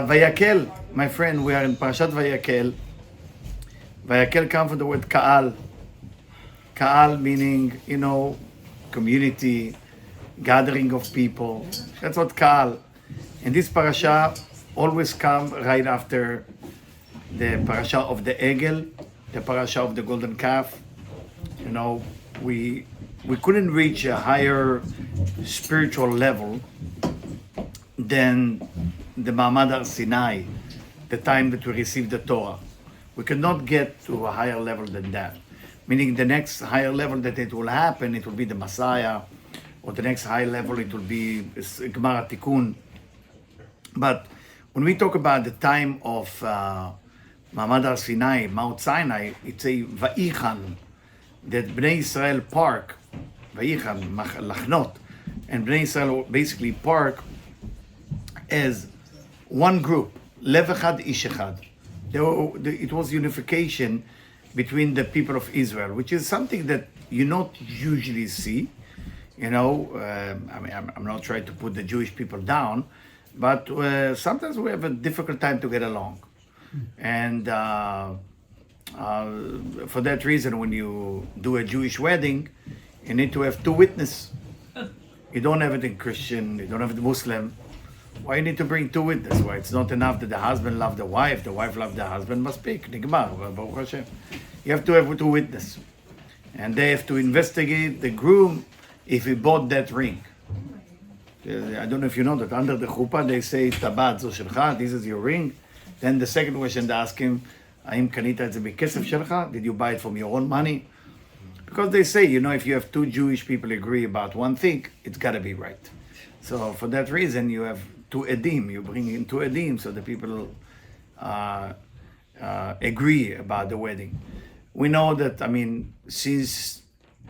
Vayakhel, my friend, we are in Parashat Vayakhel. Vayakhel comes from the word Ka'al. Ka'al meaning, community, gathering of people. That's what Ka'al. And this parasha always come right after the parasha of the Egel, the parasha of the golden calf. We couldn't reach a higher spiritual level than the Ma'amad Har Sinai, the time that we received the Torah. We cannot get to a higher level than that. Meaning the next higher level that it will happen, it will be the Messiah, or the next high level, it will be Gemara Tikkun. But when we talk about the time of Ma'amad Har Sinai, Mount Sinai, it's a Vayakhel, that Bnei Israel park, Vayakhel, Lachnot, and Bnei Israel basically park as one group, Lev Echad Ish Echad. It was unification between the people of Israel, which is something that you not usually see. I'm not trying to put the Jewish people down, but sometimes we have a difficult time to get along. And for that reason, when you do a Jewish wedding, you need to have two witnesses. You don't have it in Christian, you don't have it in Muslim. Why you need to bring two witnesses? Why it's not enough that the husband loved the wife loved the husband, must speak. Nigmar, Baruch Hashem. You have to have two witnesses. And they have to investigate the groom if he bought that ring. I don't know if you know that under the chuppah they say, Tabat zo shelcha, this is your ring. Then the second question they ask him, Aim kanita et ze bekesef shelcha? Did you buy it from your own money? Because they say, if you have two Jewish people agree about one thing, it's got to be right. So for that reason, you have two edim. You bring in two edim so the people agree about the wedding. We know that, since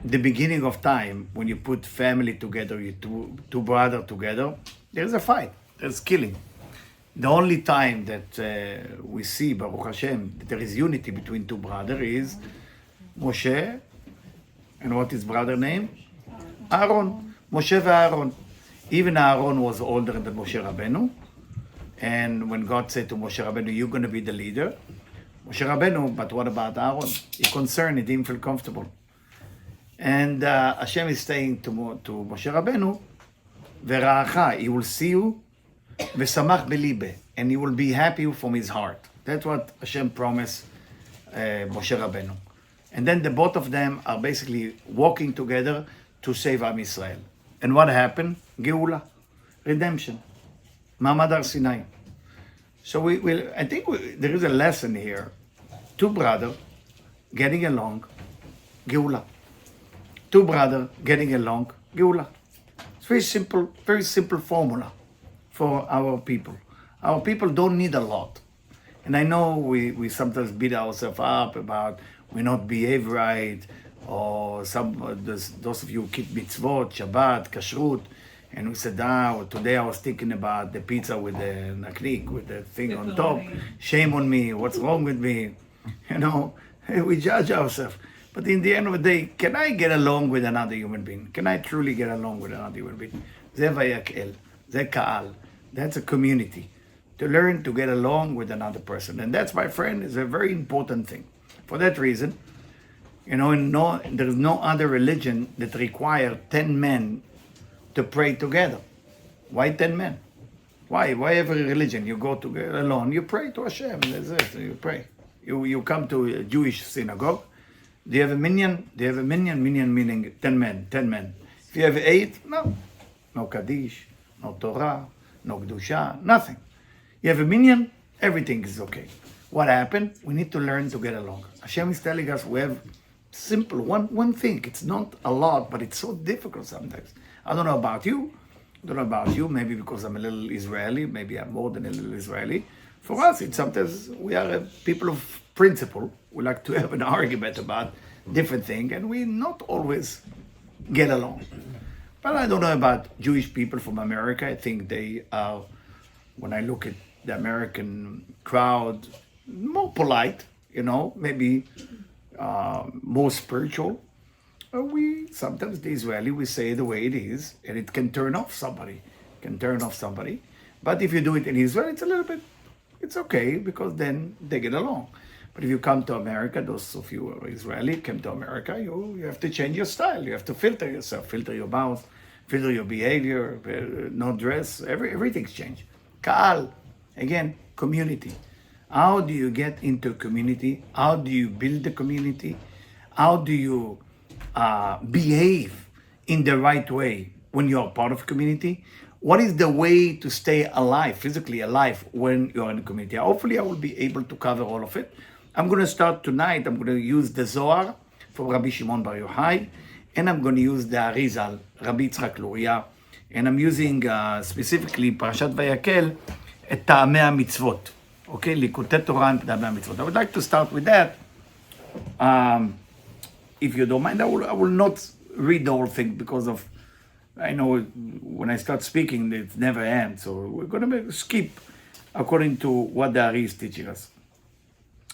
the beginning of time, when you put family together, you two brothers together, there's a fight, there's killing. The only time that we see, Baruch Hashem, that there is unity between two brothers is Moshe, and what is brother name? Aaron. Moshe and Aaron. Even Aaron was older than Moshe Rabbeinu. And when God said to Moshe Rabbeinu, you're going to be the leader, Moshe Rabbeinu, but what about Aaron? He concerned, he didn't feel comfortable. And Hashem is saying to Moshe Rabbeinu, Vera'acha, he will see you, Vesamach belibe, and he will be happy from his heart. That's what Hashem promised Moshe Rabbeinu. And then the both of them are basically walking together to save Am Yisrael. And what happened? Geula, redemption, Ma'amad Har Sinai. So I think there is a lesson here. Two brothers getting along, Geula. Two brothers getting along, Geula. It's very simple formula for our people. Our people don't need a lot. And I know we sometimes beat ourselves up about we not behave right, or those of you who keep mitzvot, Shabbat, Kashrut, and we said, today I was thinking about the pizza with the naknik, with the thing on top. Shame on me, what's wrong with me? We judge ourselves. But in the end of the day, can I get along with another human being? Can I truly get along with another human being? Ze Vayakhel, ze Ka'al. That's a community. To learn to get along with another person. And that's, my friend, is a very important thing. For that reason, there is no other religion that requires 10 men to pray together. Why 10 men? Why every religion? You go together alone, you pray to Hashem, that's it, you pray. You come to a Jewish synagogue, do you have a minyan? Do you have a minyan? Minyan meaning 10 men. If you have 8, no Kaddish, no Torah, no Kedusha, nothing. You have a minyan, everything is okay. What happened? We need to learn to get along. Hashem is telling us we have simple, one thing. It's not a lot, but it's so difficult sometimes. I don't know about you. Maybe because I'm a little Israeli, maybe I'm more than a little Israeli. For us, it's sometimes we are a people of principle. We like to have an argument about different things, and we not always get along. But I don't know about Jewish people from America. I think they are, when I look at the American crowd, more polite, maybe more spiritual. Sometimes the Israeli, we say the way it is, and it can turn off somebody. But if you do it in Israel, it's okay, because then they get along. But if you come to America, those of you who are Israeli come to America, you have to change your style. You have to filter yourself, filter your mouth, filter your behavior, no dress, everything's changed. Ka'al, again, community. How do you get into a community? How do you build the community? How do you behave in the right way when you're part of a community? What is the way to stay alive, physically alive, when you're in a community? Hopefully I will be able to cover all of it. I'm going to start tonight. I'm going to use the Zohar from Rabbi Shimon Bar Yochai, and I'm going to use the Arizal, Rabbi Yitzchak Luria, and I'm using specifically Parashat Vayakhel, את טעמי המצוות. Okay, ליקוטי תורה and טעמי המצוות. I would like to start with that. If you don't mind, I will not read the whole thing, because of, I know when I start speaking, it never ends. So we're going to skip according to what the Ari is teaching us.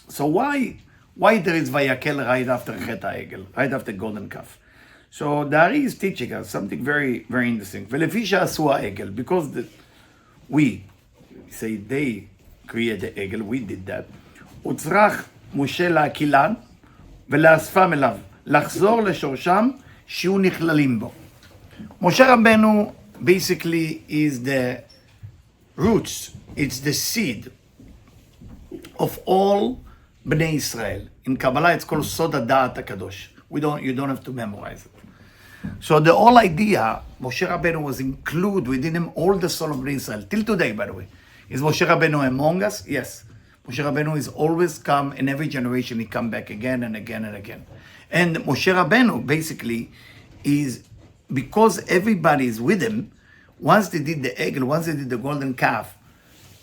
So why there is Vayakhel right after Chet HaEgel, right after golden calf? So the Ari is teaching us something very, very interesting. ולפי שעשו העגל, because we say they created the Egel, we did that. הוצרך משה להקילן ולאספם אליו, לחזור לשורשם שיהיו נכללים בו. Moshe Rabbeinu basically is the roots, it's the seed of all Bnei Israel. In Kabbalah it's called Sod HaDa'at HaKadosh. You don't have to memorize it. So the whole idea, Moshe Rabbeinu was included within him all the soul of Bnei Israel. Till today, by the way. Is Moshe Rabbeinu among us? Yes. Moshe Rabbeinu is always come, in every generation he come back again and again and again. And Moshe Rabbeinu basically is, because everybody is with him, once they did the Egel, once they did the golden calf,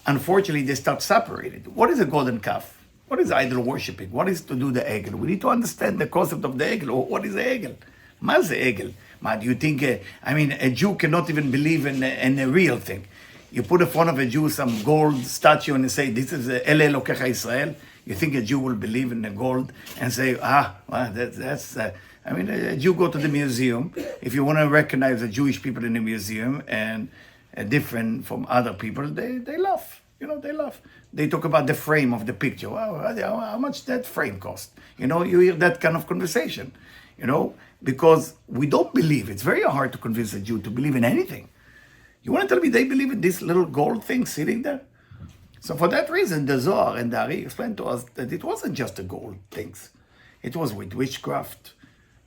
unfortunately they start separated. What is a golden calf? What is idol worshipping? What is to do the Egel? We need to understand the concept of the Egel. What is the Egel? מה זה עגל? Do you think, a Jew cannot even believe in a real thing. You put in front of a Jew some gold statue and you say, this is Ele Elokecha Israel. You think a Jew will believe in the gold and say, that's a Jew go to the museum. If you want to recognize the Jewish people in the museum and different from other people, they laugh. They laugh. They talk about the frame of the picture. How much that frame cost? You hear that kind of conversation, because we don't believe. It's very hard to convince a Jew to believe in anything. You want to tell me they believe in this little gold thing sitting there? So for that reason, the Zohar and the Ari explained to us that it wasn't just the gold things. It was with witchcraft.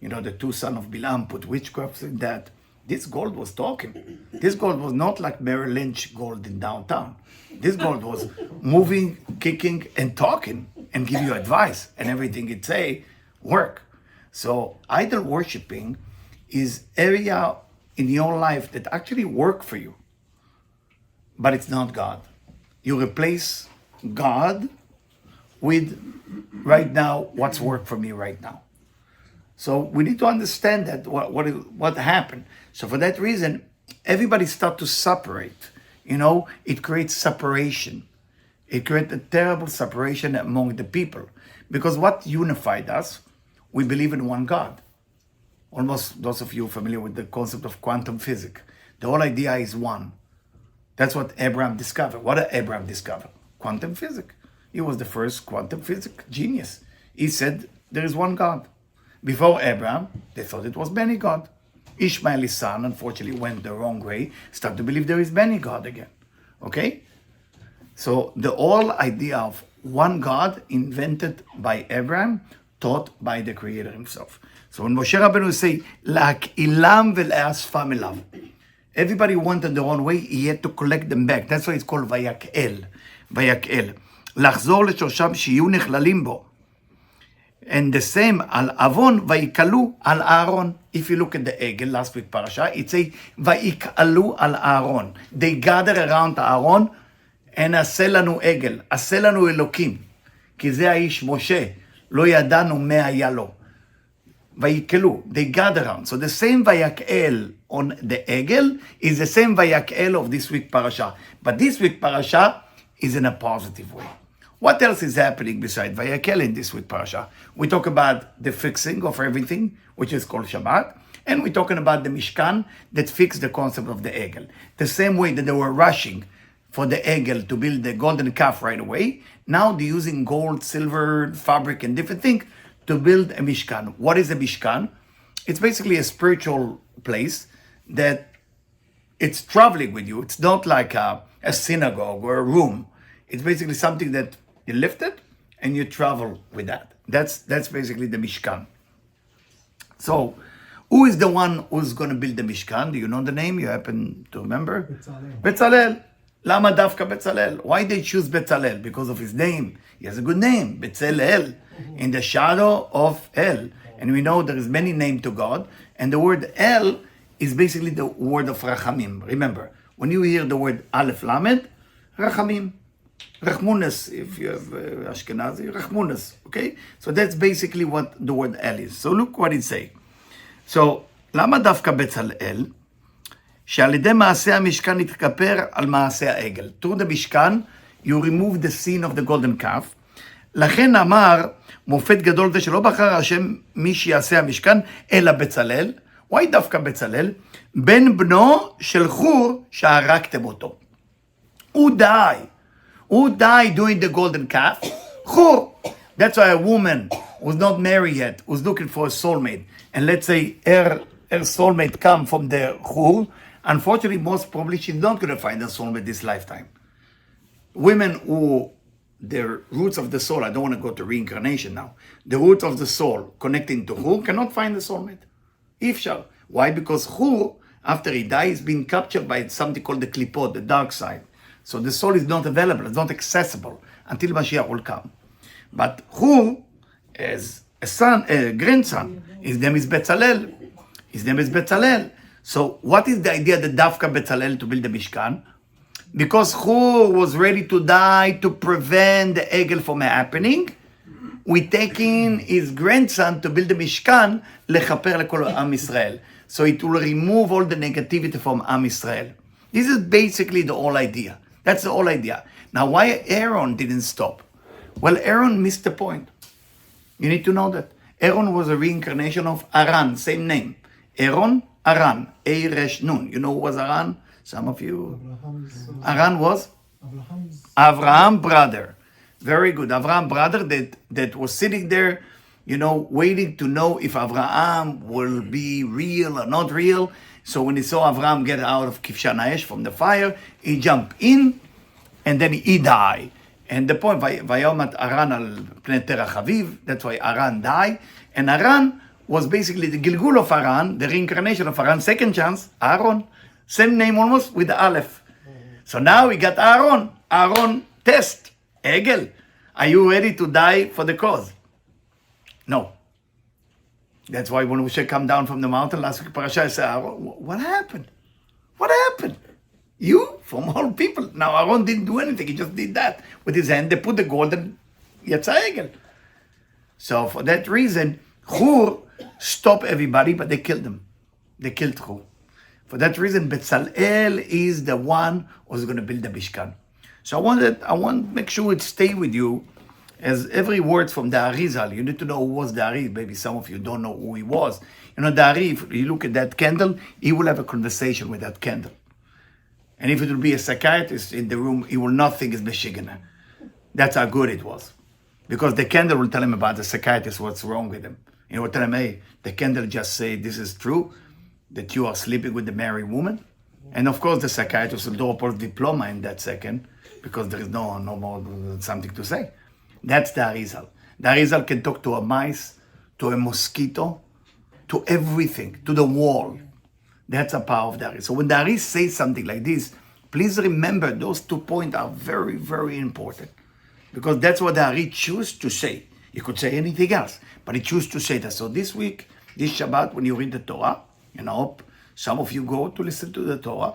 The two sons of Bilam put witchcraft in that. This gold was talking. This gold was not like Merrill Lynch gold in downtown. This gold was moving, kicking, and talking, and give you advice, and everything it say work. So idol worshipping is area in your life that actually work for you, but it's not God. You replace God with right now what's work for me right now. So we need to understand that what happened. So for that reason, everybody start to separate. It creates separation. It creates a terrible separation among the people, because what unified us, we believe in one God. Almost those of you familiar with the concept of quantum physics. The whole idea is one. That's what Abraham discovered. What did Abraham discover? Quantum physics. He was the first quantum physics genius. He said there is one God. Before Abraham, they thought it was many God. Ishmael, his son, unfortunately went the wrong way, started to believe there is many God again. Okay? So the whole idea of one God invented by Abraham, taught by the Creator himself. So when Moshe Rabbeinu say, "La'kilam ve'asfam elav," everybody wanted their own way. He had to collect them back. That's why it's called Vayakhel. Vayakhel. לחזור לשורשם שיהיו נכללים בו. And the same על עוון ויקלו על אהרון. If you look at the Egel, last week parasha, it say ויקלו על אהרון. They gather around Aaron and עשה לנו עגל, עשה לנו אלוקים. כי זה האיש משה, לא ידענו מה היה לו. ויקלו, they gather around. So the same Vayakhel on the Egel is the same Vayakhel of this week parasha. But this week parasha is in a positive way. What else is happening beside Vayakhel in this week parasha? We talk about the fixing of everything, which is called Shabbat, and we're talking about the Mishkan that fixed the concept of the Egel. The same way that they were rushing for the Egel to build the golden calf right away, now they're using gold, silver, fabric, and different things to build a Mishkan. What is a Mishkan? It's basically a spiritual place that it's traveling with you. It's not like a synagogue or a room. It's basically something that you lift it and you travel with that. That's basically the Mishkan. So, who is the one who's going to build the Mishkan? Do you know the name? You happen to remember? Betzalel. Lama Dafka Betzalel. Why they choose Betzalel? Because of his name. He has a good name, Betzalel, in the shadow of El. And we know there is many names to God. And the word El is basically the word of Rachamim. Remember, when you hear the word Aleph Lamed, Rachamim. Rachmunas, if you have Ashkenazi, Rachmunas, okay? So that's basically what the word El is. So look what it says. So, למה דווקא בצלאל? שעל ידי מעשה המשכן יתכפר על מעשה העגל. Through the משכן, you remove the sin of the golden calf. לכן אמר, מופת גדול זה שלא בחר השם מי שיעשה המשכן, אלא בצלאל. Why דווקא בצלאל? בן בנו של חור שהרגתם אותו. Who died doing the golden calf? Chur. That's why a woman who's not married yet, who's looking for a soulmate, and let's say her soulmate come from the Chur, unfortunately, most probably she's not going to find a soulmate this lifetime. Women who, their roots of the soul, I don't want to go to reincarnation now, the roots of the soul connecting to Chur cannot find a soulmate. Ifshar. Why? Because Chur, after he dies, is being captured by something called the klipot, the dark side. So the soul is not available, it's not accessible until Mashiach will come. But Chur, as a grandson, his name is Betzalel. So what is the idea that Dafka Betzalel to build the Mishkan? Because Chur was ready to die to prevent the Egel from happening, we taking his grandson to build the Mishkan, lechaper lekol Am Yisrael. So it will remove all the negativity from Am Yisrael. This is basically the whole idea. That's the whole idea. Now, why Aaron didn't stop? Well, Aaron missed the point. You need to know that. Aaron was a reincarnation of Aran, same name. Aaron, Aran, A-Resh Nun. You know who was Aran? Some of you. Aran was? Avraham brother. Very good. Avraham brother that was sitting there, waiting to know if Avraham will be real or not real. So when he saw Avraham get out of Kivshan Ha'esh from the fire, he jumped in and then he died. And the point, Vayomat Aran al Pnei Terach Haviv, that's why Aran died. And Aran was basically the Gilgul of Aran, the reincarnation of Aran, second chance, Aaron. Same name almost with the Aleph. So now we got Aaron. Aaron test. Egel, are you ready to die for the cause? No. That's why when Moshe come down from the mountain last week, Parasha, I said, Aaron, what happened? What happened? You, from all people. Now Aaron didn't do anything. He just did that with his hand. They put the golden Yatsa Egel. So for that reason, Chur stopped everybody, but they killed them. They killed Chur. For that reason, Betzalel is the one who's going to build the Mishkan. So I want to make sure it stay with you as every word from the Arizal. You need to know who was the Ari. Maybe some of you don't know who he was. The Ari, if you look at that candle, he will have a conversation with that candle. And if it will be a psychiatrist in the room, he will not think it's Beshigana. That's how good it was. Because the candle will tell him about the psychiatrist, what's wrong with him. He will tell him, hey, the candle just say, this is true, that you are sleeping with the married woman. And of course, the psychiatrist will drop a diploma in that second, because there is no more something to say. That's the Arizal. The Arizal can talk to a mice, to a mosquito, to everything, to the wall. That's the power of the Arizal. So when the Arizal says something like this, please remember those 2 points are very, very important. Because that's what the Arizal choose to say. He could say anything else, but he choose to say that. So this week, this Shabbat, when you read the Torah, and I hope some of you go to listen to the Torah,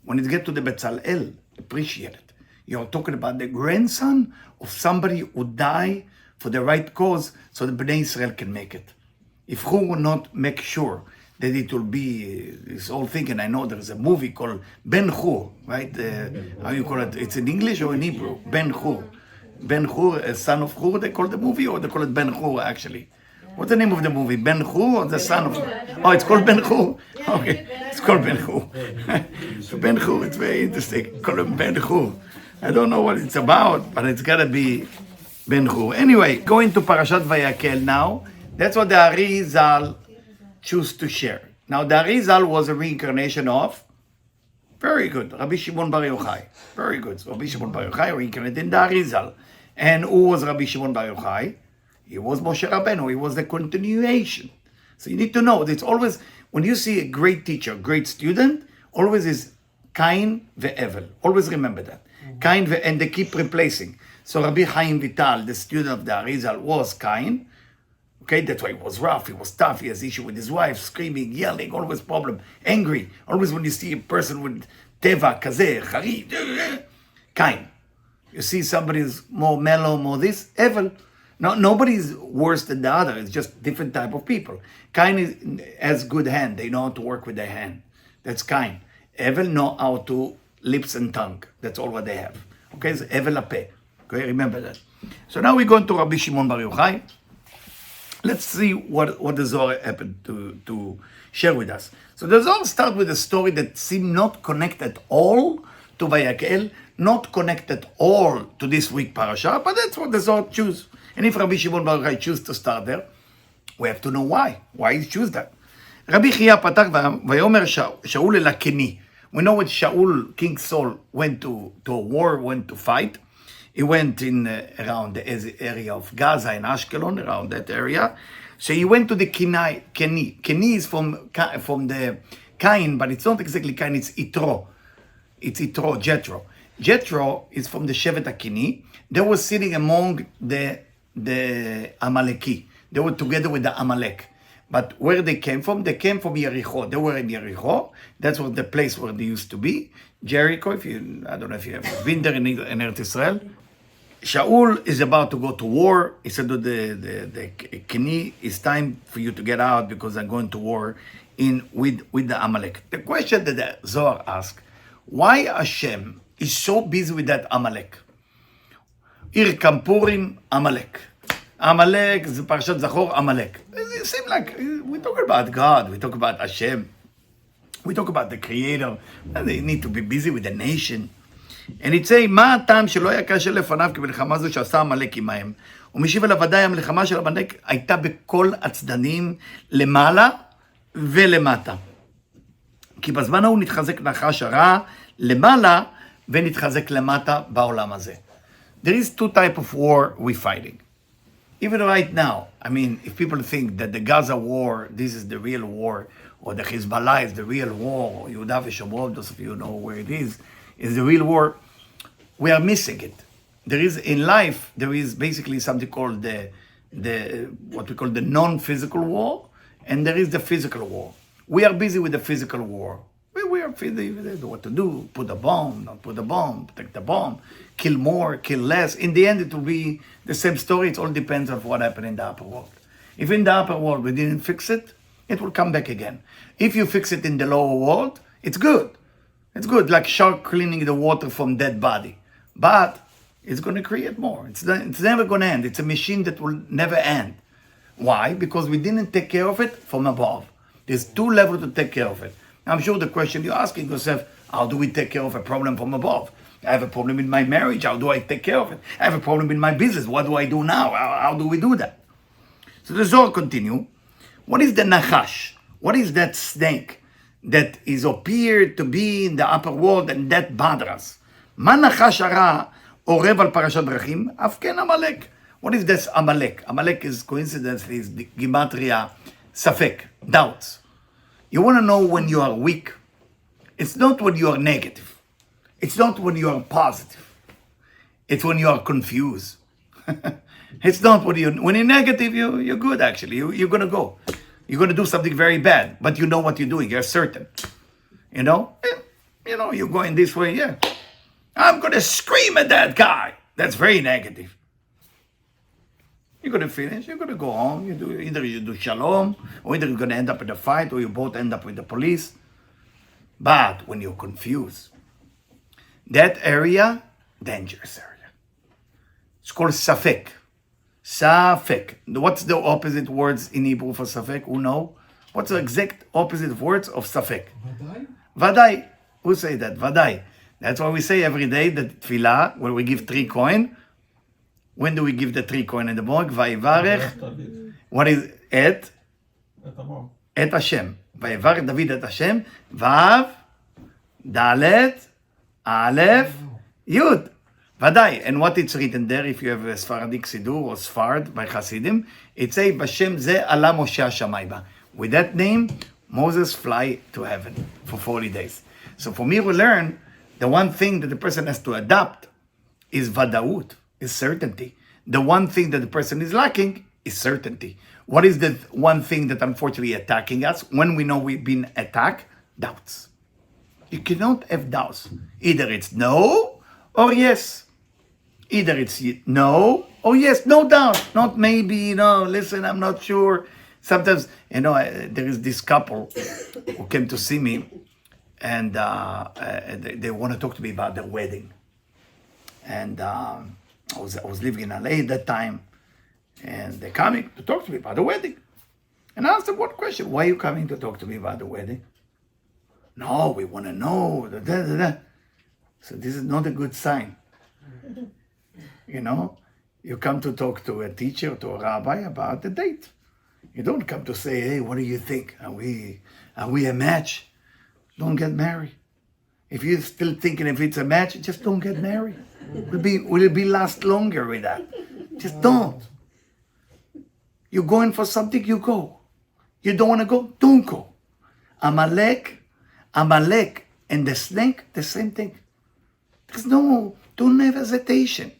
when it gets to the Betzalel, appreciate it. You're talking about the grandson of somebody who died for the right cause so the Bnei Israel can make it. If who will not make sure that it will be this whole thing, and I know there's a movie called Ben Hur, right? How you call it? It's in English or in Hebrew? Ben Hur. Ben Hur, son of Hur, they call the movie, or they call it Ben Hur actually? What's the name of the movie? Ben Hur or the son of? Oh, it's called Ben Hur. Okay, it's called Ben Hur. So Ben Hur, it's very interesting. Call him Ben Hur. I don't know what it's about, but it's gotta be Ben Hur. Anyway, going to Parashat Vayakhel now. That's what the Arizal choose to share. Now, the Arizal was a reincarnation of, very good, Rabbi Shimon Bar Yochai. Very good. So Rabbi Shimon Bar Yochai reincarnated in the Arizal. And who was Rabbi Shimon Bar Yochai? He was Moshe Rabbeinu. He was the continuation. So you need to know, it's always, when you see a great teacher, great student, always is Kain ve'Evel. Always remember that. Kain and they keep replacing. So Rabbi Chaim Vital, the student of the Arizal, was Kain. Okay, that's why he was rough, he was tough, he has issue with his wife, screaming, yelling, always problem, angry. Always when you see a person with teva, kazeh, charid, Kain. You see somebody is more mellow, more this, Evel. No, nobody's worse than the other, it's just different type of people. Kain has good hand, they know how to work with their hand. That's Kain. Evel know how to lips and tongue, that's all what they have. Okay, so Evel apeh. Okay, remember that. So now we're going to Rabbi Shimon Bar Yochai. Let's see what the Zohar happened to share with us. So the Zohar starts with a story that seems not connected at all to Vayakhel, not connected all to this week parasha, but that's what the Zohar choose. And if Rabbi Shimon Bar Yochai choose to start there, we have to know why. Why he choose that? Rabbi Chia patach vayomer Shaul el Keni. We know when Shaul, King Saul, went to a war, went to fight. He went in around the area of Gaza and Ashkelon, around that area. So he went to the Keni. Keni is from the Cain, but it's not exactly Cain, it's Itro. It's Itro, Jethro. Jethro is from the Shevet HaKeni. They were sitting among the Amaleki. They were together with the Amalek. But where they came from Jericho. They were in Jericho. That's what the place where they used to be. Jericho, I don't know if you have been there in Eretz Israel. Shaul is about to go to war. He said to the Keni, it's time for you to get out because I'm going to war with the Amalek. The question that the Zohar asked, why Hashem is so busy with that Amalek? Ir Kampurim, Amalek. Amalek, Parashat Zachor, Amalek. It seems like we talk about God, we talk about Hashem, we talk about the Creator, and they need to be busy with the nation. And it say, מה הטעם שלא היה קשה לפניו כמלחמה זו שעשה עמלק עמהם? ומשיב אליו ודאי המלחמה של עמלק הייתה בכל הצדדים למעלה ולמטה. כי בזמן ההוא נתחזק נחש הרע למעלה ונתחזק למטה בעולם הזה. There is two types of war we're fighting. Even right now, I mean, if people think that the Gaza war, this is the real war, or the Hezbollah is the real war, or Yehuda v'Shomron, those of you know where it is the real war, we are missing it. There is, in life, there is basically something called what we call the non-physical war, and there is the physical war. We are busy with the physical war. We are busy with what to do, put a bomb, not put a bomb, protect the bomb, kill more, kill less. In the end, it will be the same story. It all depends on what happened in the upper world. If in the upper world we didn't fix it, it will come back again. If you fix it in the lower world, it's good. It's good, like shark cleaning the water from dead body. But it's going to create more. It's never going to end. It's a machine that will never end. Why? Because we didn't take care of it from above. There's two levels to take care of it. I'm sure the question you're asking yourself, how do we take care of a problem from above? I have a problem in my marriage. How do I take care of it? I have a problem in my business. What do I do now? How do we do that? So the Zohar continue. What is the Nachash? What is that snake that is appeared to be in the upper world and that bothers us? מה נחש הרע עורב על פרשת דרכים? אף כן עמלק. What is this Amalek? Amalek is coincidentally is the Gematria Safek, doubts. You want to know when you are weak? It's not when you are negative. It's not when you are positive. It's when you are confused. It's not when you're negative, you're good actually. You're going to go. You're going to do something very bad, but you know what you're doing. You're certain. You know, you're going this way. Yeah. I'm going to scream at that guy. That's very negative. You're going to finish. You're going to go home. Either you do shalom, or either you're going to end up in a fight, or you both end up with the police. But when you're confused, that area, dangerous area. It's called safek. Safek. What's the opposite words in Hebrew for safek? Who know? What's the exact opposite words of safek? Vadai? Vadai. Who say that? Vadai. That's why we say every day that tefillah, when we give 3 coin. When do we give the 3 coin in the morning? Vayivarech. What is et? Et Hashem. Vayivarech David et Hashem. Vav. Dalet. Aleph. Yud. Vadai. And what it's written there, if you have a Sfaradic Sidur or Sfard by Hasidim, it says, Bashem ze ala Moshe Hashamayba. With that name, Moses fly to heaven for 40 days. So for me, we learn the one thing that the person has to adopt is vadaut, is certainty. The one thing that the person is lacking is certainty. What is the one thing that unfortunately attacking us when we know we've been attacked? Doubts. You cannot have doubts. Either it's no or yes. Either it's no or yes. No doubt. Not maybe, listen, I'm not sure. Sometimes, there is this couple who came to see me and they want to talk to me about their wedding. And I was living in LA at that time, and they're coming to talk to me about the wedding. And I asked them, what question? Why are you coming to talk to me about the wedding? No, we want to know. So this is not a good sign. You come to talk to a teacher, to a rabbi about the date. You don't come to say, hey, what do you think? Are we a match? Don't get married. If you're still thinking if it's a match, just don't get married. Will it be last longer with that? Just don't. You're going for something, you go. You don't want to go, don't go. Amalek, and the snake, the same thing. Don't have hesitation.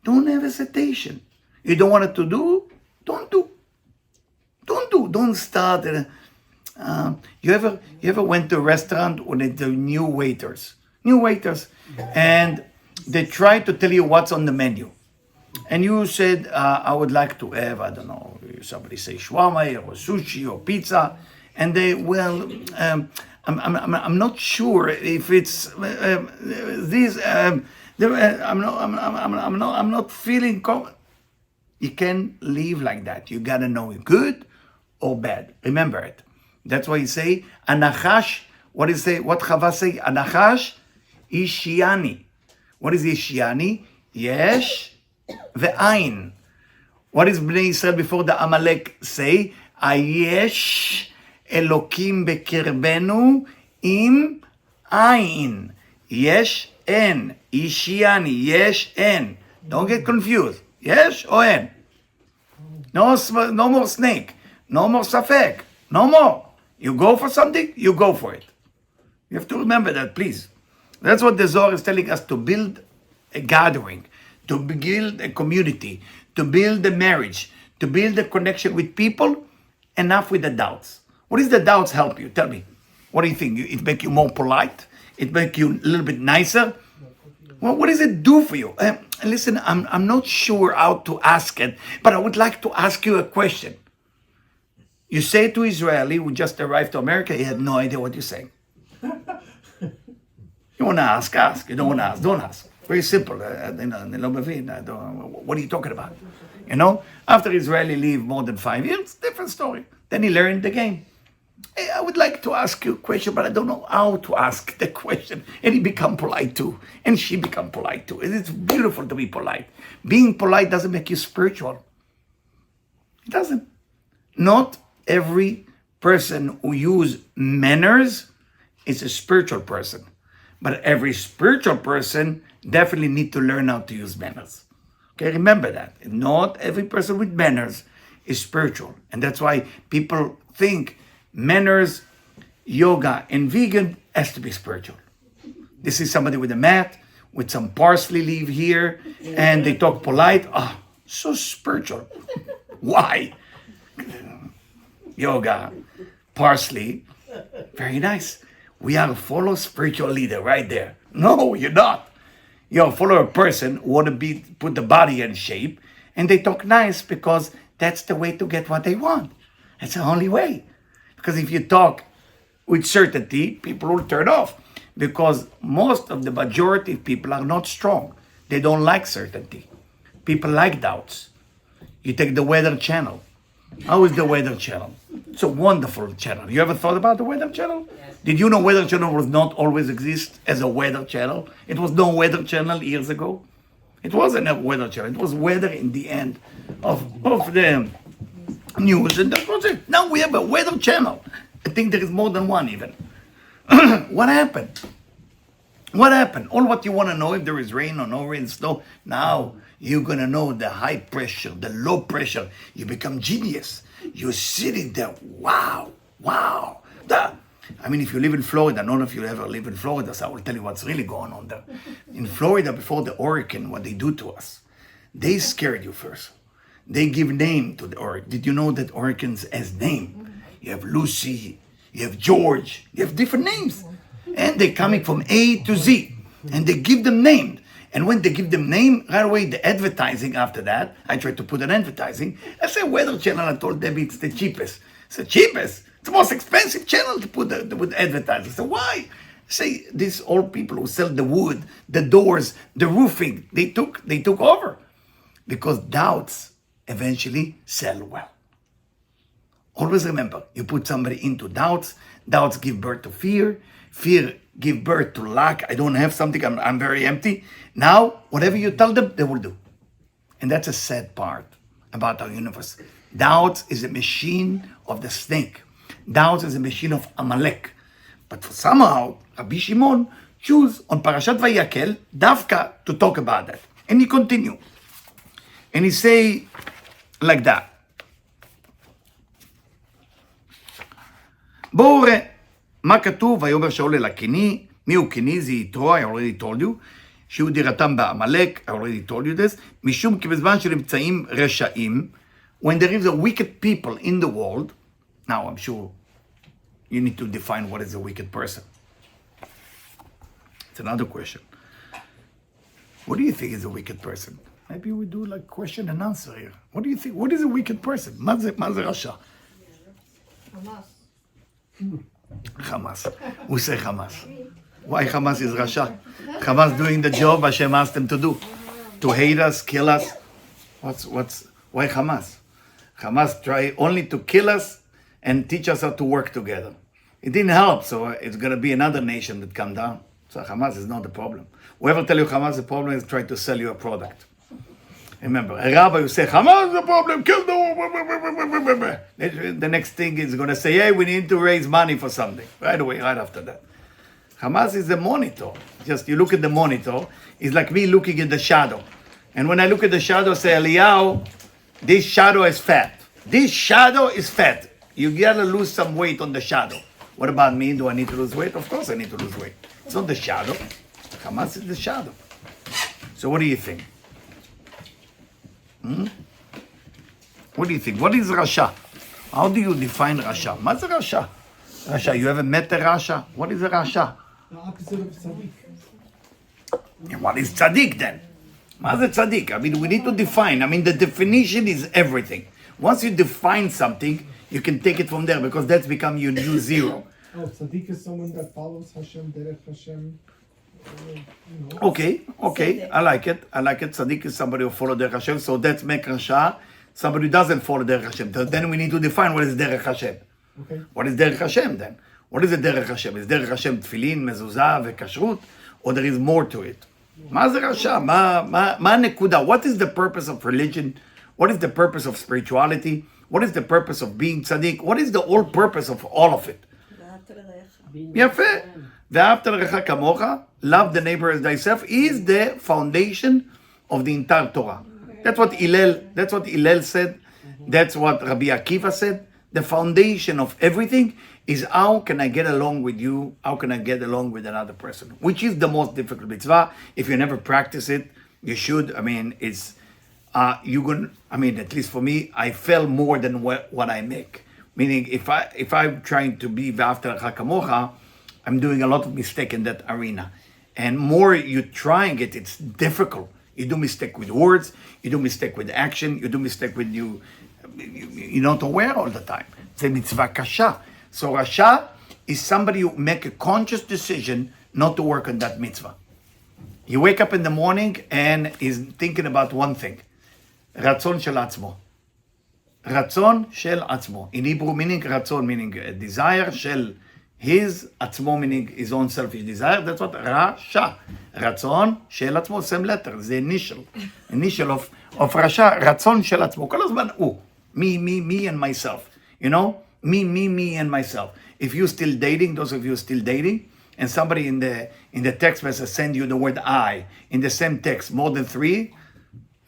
Don't have hesitation. You don't want it to do, don't do. Don't do. Don't start. You ever went to a restaurant with the new waiters, and they try to tell you what's on the menu, and you said, I would like to have, I don't know, somebody say shawarma or sushi or pizza, and they, I'm not sure if it's this. I'm not feeling. You can't live like that. You gotta know it good or bad. Remember it. That's why you say anachash. What is it? What Chava say? Anachash ishiani. What is ishiani? Yesh ve'ain. What is Bnei Israel before the Amalek say? Ayesh Elokim bekerbenu im ain. Yesh en. Ishiani. Yesh en. Don't get confused. Yesh or en. No more snake. No more safek. No more. You go for something, you go for it. You have to remember that, please. That's what the Zohar is telling us, to build a gathering, to build a community, to build a marriage, to build a connection with people. Enough with the doubts. What does the doubts help you? Tell me. What do you think? It make you more polite? It make you a little bit nicer? Well, what does it do for you? Listen, I'm not sure how to ask it, but I would like to ask you a question. You say to Israeli who just arrived to America, he had no idea what you're saying. You want to ask. You don't want to ask, don't ask. Very simple. What are you talking about? After Israeli leave more than 5 years, different story. Then he learned the game. Hey, I would like to ask you a question, but I don't know how to ask the question. And he become polite too. And she become polite too. And it's beautiful to be polite. Being polite doesn't make you spiritual. It doesn't. Not every person who use manners is a spiritual person. But every spiritual person definitely need to learn how to use manners. Okay, remember that. Not every person with manners is spiritual. And that's why people think manners, yoga, and vegan has to be spiritual. This is somebody with a mat, with some parsley leaf here, and they talk polite. So spiritual. Why? Yoga, parsley, very nice. We are a follow spiritual leader right there. No, you're not. You're a follower person who want to put the body in shape, and they talk nice because that's the way to get what they want. That's the only way. Because if you talk with certainty, people will turn off. Because most of the majority of people are not strong. They don't like certainty. People like doubts. You take the Weather Channel. How is the Weather Channel? It's a wonderful channel. You ever thought about the Weather Channel? Yes. Did you know Weather Channel was not always exist as a weather channel? It was no Weather Channel years ago. It wasn't a weather channel. It was weather in the end of the news, and that was it. Now we have a Weather Channel. I think there is more than one even. What happened? What happened? All what you want to know, if there is rain or no rain, snow. Now you're going to know the high pressure, the low pressure. You become genius. You're sitting there. Wow. I mean, if you live in Florida, I don't know if you ever live in Florida, so I will tell you what's really going on there. In Florida, before the hurricane, what they do to us, they scared you first. They give name to the hurricane. Did you know that hurricanes has name? You have Lucy, you have George, you have different names. And they're coming from A to Z. And they give them names. And when they give them name, right away, the advertising after that, I tried to put an advertising. I said, Weather Channel, I told Debbie it's the cheapest. I said, cheapest? It's the most expensive channel to put with advertising. I said, why? I say, these old people who sell the wood, the doors, the roofing, they took over. Because doubts eventually sell well. Always remember, you put somebody into doubts, doubts give birth to fear, fear give birth to lack. I don't have something, I'm very empty. Now, whatever you tell them, they will do. And that's a sad part about our universe. Doubt is a machine of the snake. Doubt is a machine of Amalek. But for somehow, Rabbi Shimon choose on Parashat Vayakhel, Davka, to talk about that. And he continue. And he say like that. בואו ראה, מה כתוב? ויאמר שאול אל הקיני, מי הוא קיני? זה יתרו, I already told you, שהוא דירתם בעמלק, I already told you this, משום כי בזמן שנמצאים רשעים, when there is a wicked people in the world, now I'm sure you need to define what is a wicked person. It's another question. What do you think is a wicked person? Maybe we do like question and answer here. What do you think? What is a wicked person? מה זה רשע? Hamas. Who say Hamas? Why Hamas is Rasha? Hamas doing the job Hashem asked them to do. To hate us, kill us. Why Hamas? Hamas try only to kill us and teach us how to work together. It didn't help, so it's going to be another nation that come down. So Hamas is not the problem. Whoever tell you Hamas is the problem is trying to sell you a product. Remember, a rabbi who say, Hamas is the problem, kill the... The next thing is going to say, hey, we need to raise money for something. Right away, right after that. Hamas is the monitor. Just you look at the monitor, it's like me looking at the shadow. And when I look at the shadow, say, Eliyahu, this shadow is fat. This shadow is fat. You gotta lose some weight on the shadow. What about me? Do I need to lose weight? Of course I need to lose weight. It's not the shadow. Hamas is the shadow. So what do you think? What do you think? What is Rasha? How do you define Rasha? What's a Rasha? Rasha, you ever met a Rasha? What is a Rasha? The opposite of Tzaddik. And what is Tzaddik then? What's a Tzaddik? I mean, we need to define. I mean, the definition is everything. Once you define something, you can take it from there because that's become your new zero. Oh, Tzaddik is someone that follows Hashem, Derech Hashem. Okay, I like it. Tzaddik is somebody who follows Derech Hashem, so that's make Rasha somebody who doesn't follow Derech Hashem. So then we need to define what is Derech Hashem. Okay. What is Derech Hashem then? What is the Derech Hashem? Is Derech Hashem tefillin, mezuzah, וכשרות? Or there is more to it? מה זה רשע? מה הנקודה? What is the purpose of religion? What is the purpose of spirituality? What is the purpose of being tzaddik? What is the whole purpose of all of it? יפה. ואהבת לרעך כמוך, love the neighbor as thyself, is the foundation of the entire Torah. That's what Hillel said. That's what Rabbi Akiva said. The foundation of everything is how can I get along with you? How can I get along with another person? Which is the most difficult mitzvah. If you never practice it, you should. I mean, it's at least for me, I fail more than what I make. Meaning, if I'm trying to be v'ahavta l'recha kamocha, I'm doing a lot of mistake in that arena. And more you're trying it, it's difficult. You do mistake with words, you do mistake with action, you do mistake with you're not aware all the time. It's a mitzvah kasha. So Rasha is somebody who make a conscious decision not to work on that mitzvah. You wake up in the morning and is thinking about one thing. רצון של עצמו. רצון של עצמו. In Hebrew meaning רצון meaning desire של his, עצמו meaning his own selfish desire, that's what רשע. רצון של עצמו, same letter, זה initial of רשע, רצון של עצמו, כל הזמן הוא. Me and myself, you know? Me and myself. If you're still dating, those of you still dating, and somebody in the text message send you the word I, in the same text, more than 3,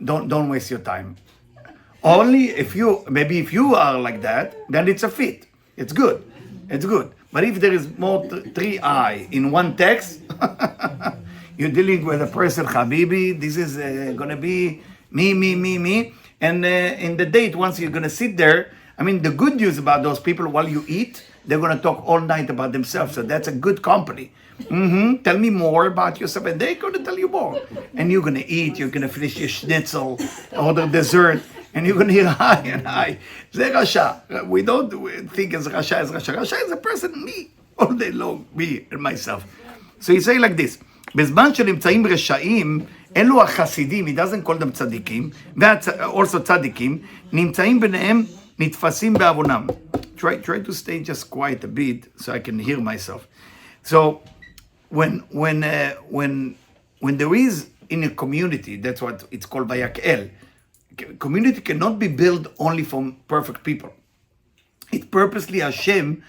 don't waste your time. Only if you are like that, then it's a fit. It's good. But if there is more 3 I in one text, you're dealing with a person, Habibi, this is gonna be me. And in the date, once you're gonna sit there, I mean, the good news about those people, while you eat, they're gonna talk all night about themselves. So that's a good company. Tell me more about yourself, and they're gonna tell you more. And you're gonna eat, you're gonna finish your schnitzel or the dessert, and you're gonna hear hi and hi. זה רשע. We don't think as רשע as רשע. רשע is a person, me, all day long, me and myself. So he say like this, בזמן שנמצאים רשעים, אלו החסידים, he doesn't call them צדיקים, also צדיקים, נמצאים ביניהם, נתפסים בעוונם. Try to stay just quiet a bit so I can hear myself. So when there is in a community, that's what it's called Vayakhel. Community cannot be built only from perfect people. It purposely Hashem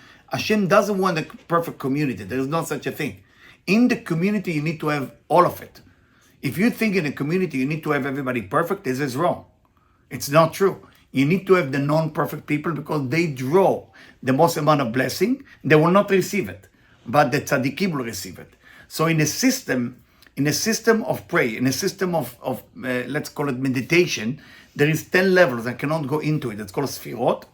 doesn't want a perfect community. There is no such a thing. In the community, you need to have all of it. If you think in a community you need to have everybody perfect, this is wrong. It's not true. You need to have the non-perfect people because they draw the most amount of blessing. They will not receive it, but the tzaddikim will receive it. So in a system of prayer, in a system of let's call it meditation, there is 10 levels. I cannot go into it. It's called Sefirot.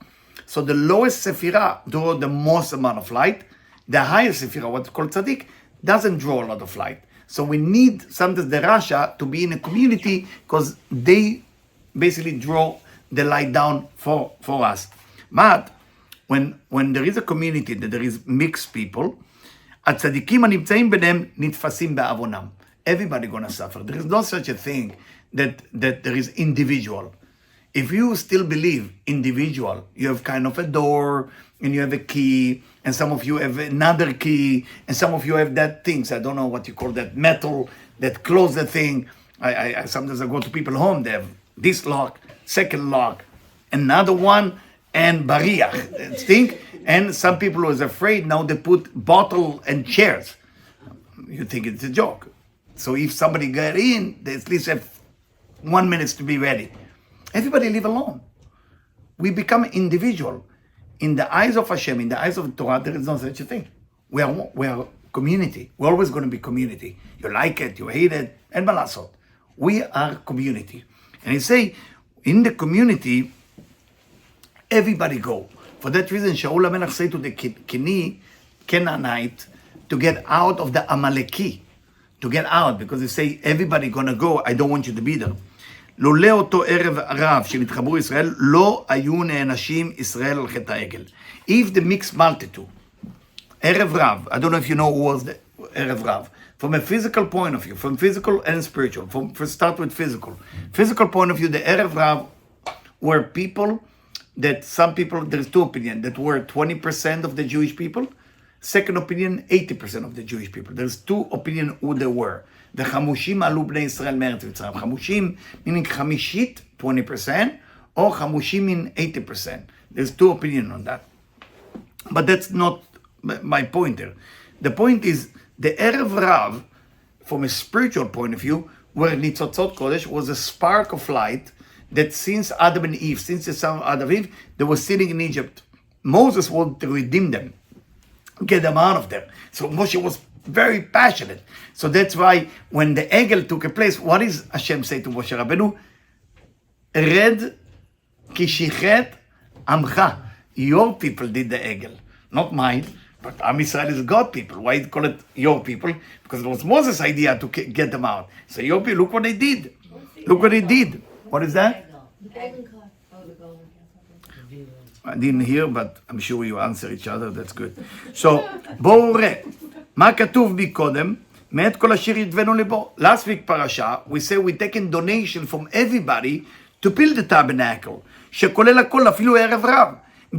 So the lowest Sephirah draw the most amount of light. The highest Sephirah, what's called tzaddik, doesn't draw a lot of light. So we need sometimes the Rasha to be in a community because they basically draw the light down for us. But when there is a community that there is mixed people, הצדיקים הנמצאים ביניהם נתפסים בעוונם. Everybody gonna suffer. There is no such a thing that there is individual. If you still believe individual, you have kind of a door and you have a key, and some of you have another key, and some of you have that things, I don't know what you call that, metal that close the thing. I sometimes I go to people home, they have this lock, second lock, another one, and bariach thing. And some people was afraid, now they put bottle and chairs. You think it's a joke. So if somebody get in, they at least have 1 minute to be ready. Everybody live alone. We become individual. In the eyes of Hashem, in the eyes of Torah, there is no such a thing. We are community. We're always going to be community. You like it, you hate it, and malasot. We are community. And he say, in the community, everybody go. For that reason, Shaul HaMelech say to the Canaanite to get out of the Amaleki, to get out, because they say, everybody gonna go, I don't want you to be there. לולא אותו ערב רב שנתחברו ישראל, לא היו נענשים ישראל על חטא העגל. If the mixed multitude, ערב רב, I don't know if you know who was the ערב רב, from a physical point of view, from physical and spiritual, start with physical. Physical point of view, the ערב רב were people that some people, there's two opinions, that were 20% of the Jewish people. Second opinion, 80% of the Jewish people. There's two opinions who they were. The חמושים עלו בני ישראל מארץ מצרים. חמושים meaning חמישית, 20%, or חמושים mean 80%. There's two opinions on that. But that's not my point here. The point is, the Erev Rav, from a spiritual point of view, where Nitzotzot Kodesh was a spark of light that since Adam and Eve, since the son of Adam and Eve, they were sitting in Egypt. Moses wanted to redeem them, get them out of there. So Moshe was very passionate. So that's why when the Egel took a place, what does Hashem say to Moshe Rabbeinu? Red kishichet amcha. Your people did the Egel, not mine. But Am Yisrael is God people. Why do you call it your people? Because it was Moses' idea to get them out. So your people, look what they did. Look what they did. What is that? The golden calf. Oh, the golden calf. I didn't hear, but I'm sure you answer each other, that's good. So, בואו נראה. מה כתוב מקודם? מאת כל אשר ידבנו לבו. Last week parasha, we say we taking donation from everybody to build the tabernacle, שכולל הכל, אפילו ערב רב.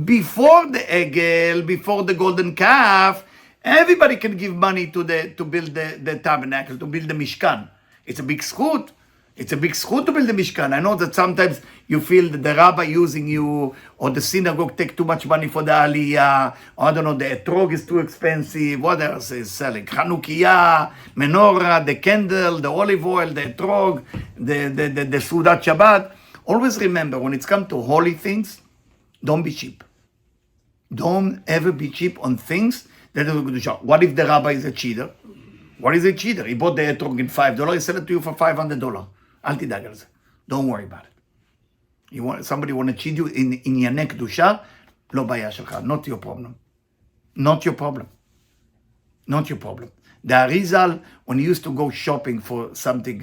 Before the egel, before the golden calf, everybody can give money to build the tabernacle, to build the Mishkan. It's a big zchut. It's a big zchut to build the Mishkan. I know that sometimes you feel that the rabbi using you, or the synagogue take too much money for the aliyah, or I don't know, the etrog is too expensive, what else is selling? Chanukiah, menorah, the candle, the olive oil, the etrog, the Sudat Shabbat. Always remember, when it's come to holy things, don't be cheap. Don't ever be cheap on things that are good to show. What if the rabbi is a cheater? What is a cheater? He bought the etrog in $5, he sell it to you for $500. אל תדאג על זה. Don't worry about it. Somebody want to cheat you in ענייני קדושה, לא בעיה שלך. Not your problem. Not your problem. Not your problem. The Arizal, when he used to go shopping for something,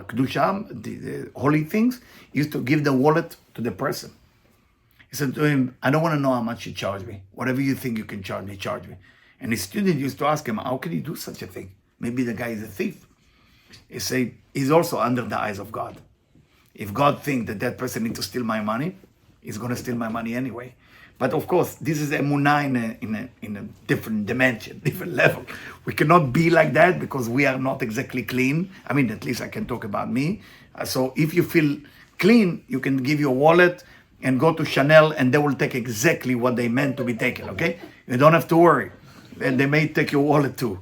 קדושה, the holy things, he used to give the wallet to the person. He said to him, I don't want to know how much you charge me. Whatever you think you can charge me, charge me. And his student used to ask him, how can you do such a thing? Maybe the guy is a thief. He said, he's also under the eyes of God. If God thinks that that person needs to steal my money, he's going to steal my money anyway. But of course, this is emunah in a different dimension, different level. We cannot be like that because we are not exactly clean. I mean, at least I can talk about me. So if you feel clean, you can give your wallet and go to Chanel and they will take exactly what they meant to be taken, okay? You don't have to worry. And they may take your wallet too.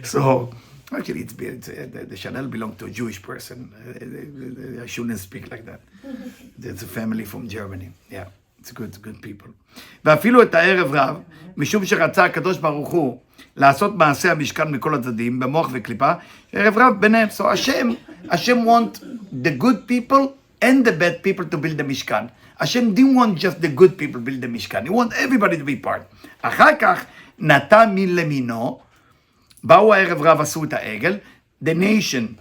So, actually, the Chanel belonged to a Jewish person. I shouldn't speak like that. It's a family from Germany. Yeah, it's good people. ואפילו את הערב רב, משום שרצה הקדוש ברוך הוא לעשות מעשה המשכן מכל הצדדים, במוח וקליפה, ערב רב ביניהם. So Hashem want the good people and the bad people to build the Mishkan. Hashem didn't want just the good people to build the Mishkan. He want everybody to be part. אחר כך נטע מין למינו, באו הערב רב עשו את העגל, the nation,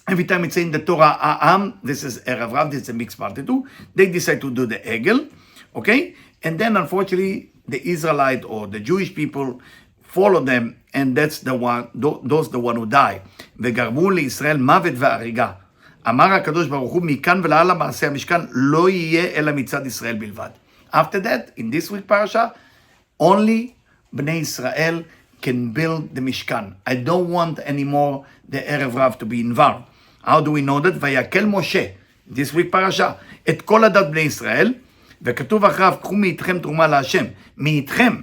every time it's in the Torah, העם, this is ערב רב, this is a mixed party too, they decide to do the עגל, okay? And then unfortunately, the Israelite or the Jewish people follow them, and that's the one, those the one who die. וגרמו לישראל מוות והריגה. אמר הקדוש ברוך הוא, מכאן ולהלאה מעשה המשכן לא יהיה אלא מצד ישראל בלבד. After that, in this week parasha, only Bnei Israel can build the Mishkan. I don't want anymore the Erev Rav to be involved. How do we know that? Vayakhel Moshe, this week parasha, את כל הדת בני ישראל, וכתוב אחריו, קחו מאיתכם תרומה להשם, מאיתכם,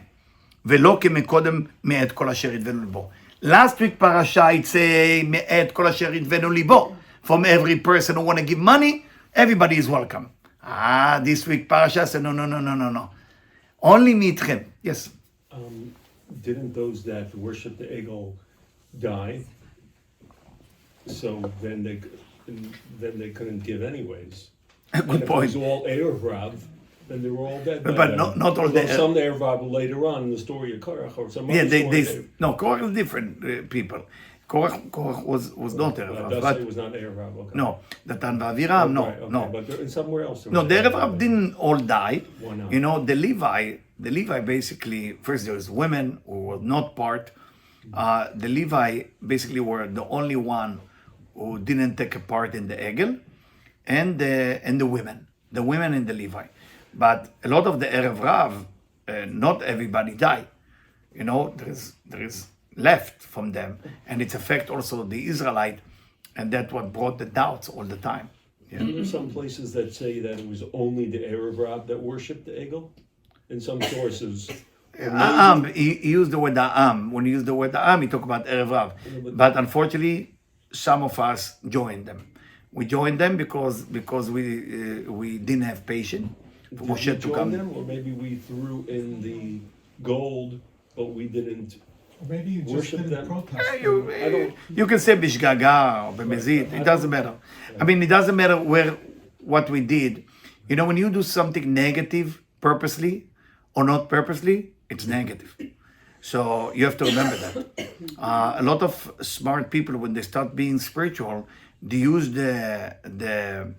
ולא כמקודם מאת כל אשר ידבנו ליבו. Last week parasha, it say, מאת כל אשר ידבנו ליבו. From every person who want to give money, everybody is welcome. This week parasha said, no. Only מאיתכם. Yes. Didn't those that worship the Egel die? So then they couldn't give anyways. Good point. If it was all Erev Rav, then they were all dead. But not all the some Erev Rav later on in the story of Korach or some other story. No, Korach is different people. Korach was not Erev Rav. But it was not Erev Rav. Okay. No, Datan v'Aviram, no. But in somewhere else. No, the Erev Rav didn't all die. Why not? You know, the Levi basically, first there was women who were not part. The Levi basically were the only one who didn't take a part in the Egel, and the women and the Levi. But a lot of the Erev Rav, not everybody died. You know, there is left from them, and it's affect also the Israelite, and that's what brought the doubts all the time. Yeah. There are some places that say that it was only the Erev Rav that worshipped the Egel. In some sources. He used the word A'am. When he used the word A'am, he talked about Erev Rav. But unfortunately, some of us joined them. We joined them because we didn't have patience for Did Moshe you to join come. them, or maybe we threw in the gold, but we didn't Maybe you just worship didn't them. protest. You can say Bishgaga or Bemezit. It doesn't matter. I mean, it doesn't matter what we did. You know, when you do something negative purposely or not purposely, it's negative. So you have to remember that. A lot of smart people, when they start being spiritual, they use the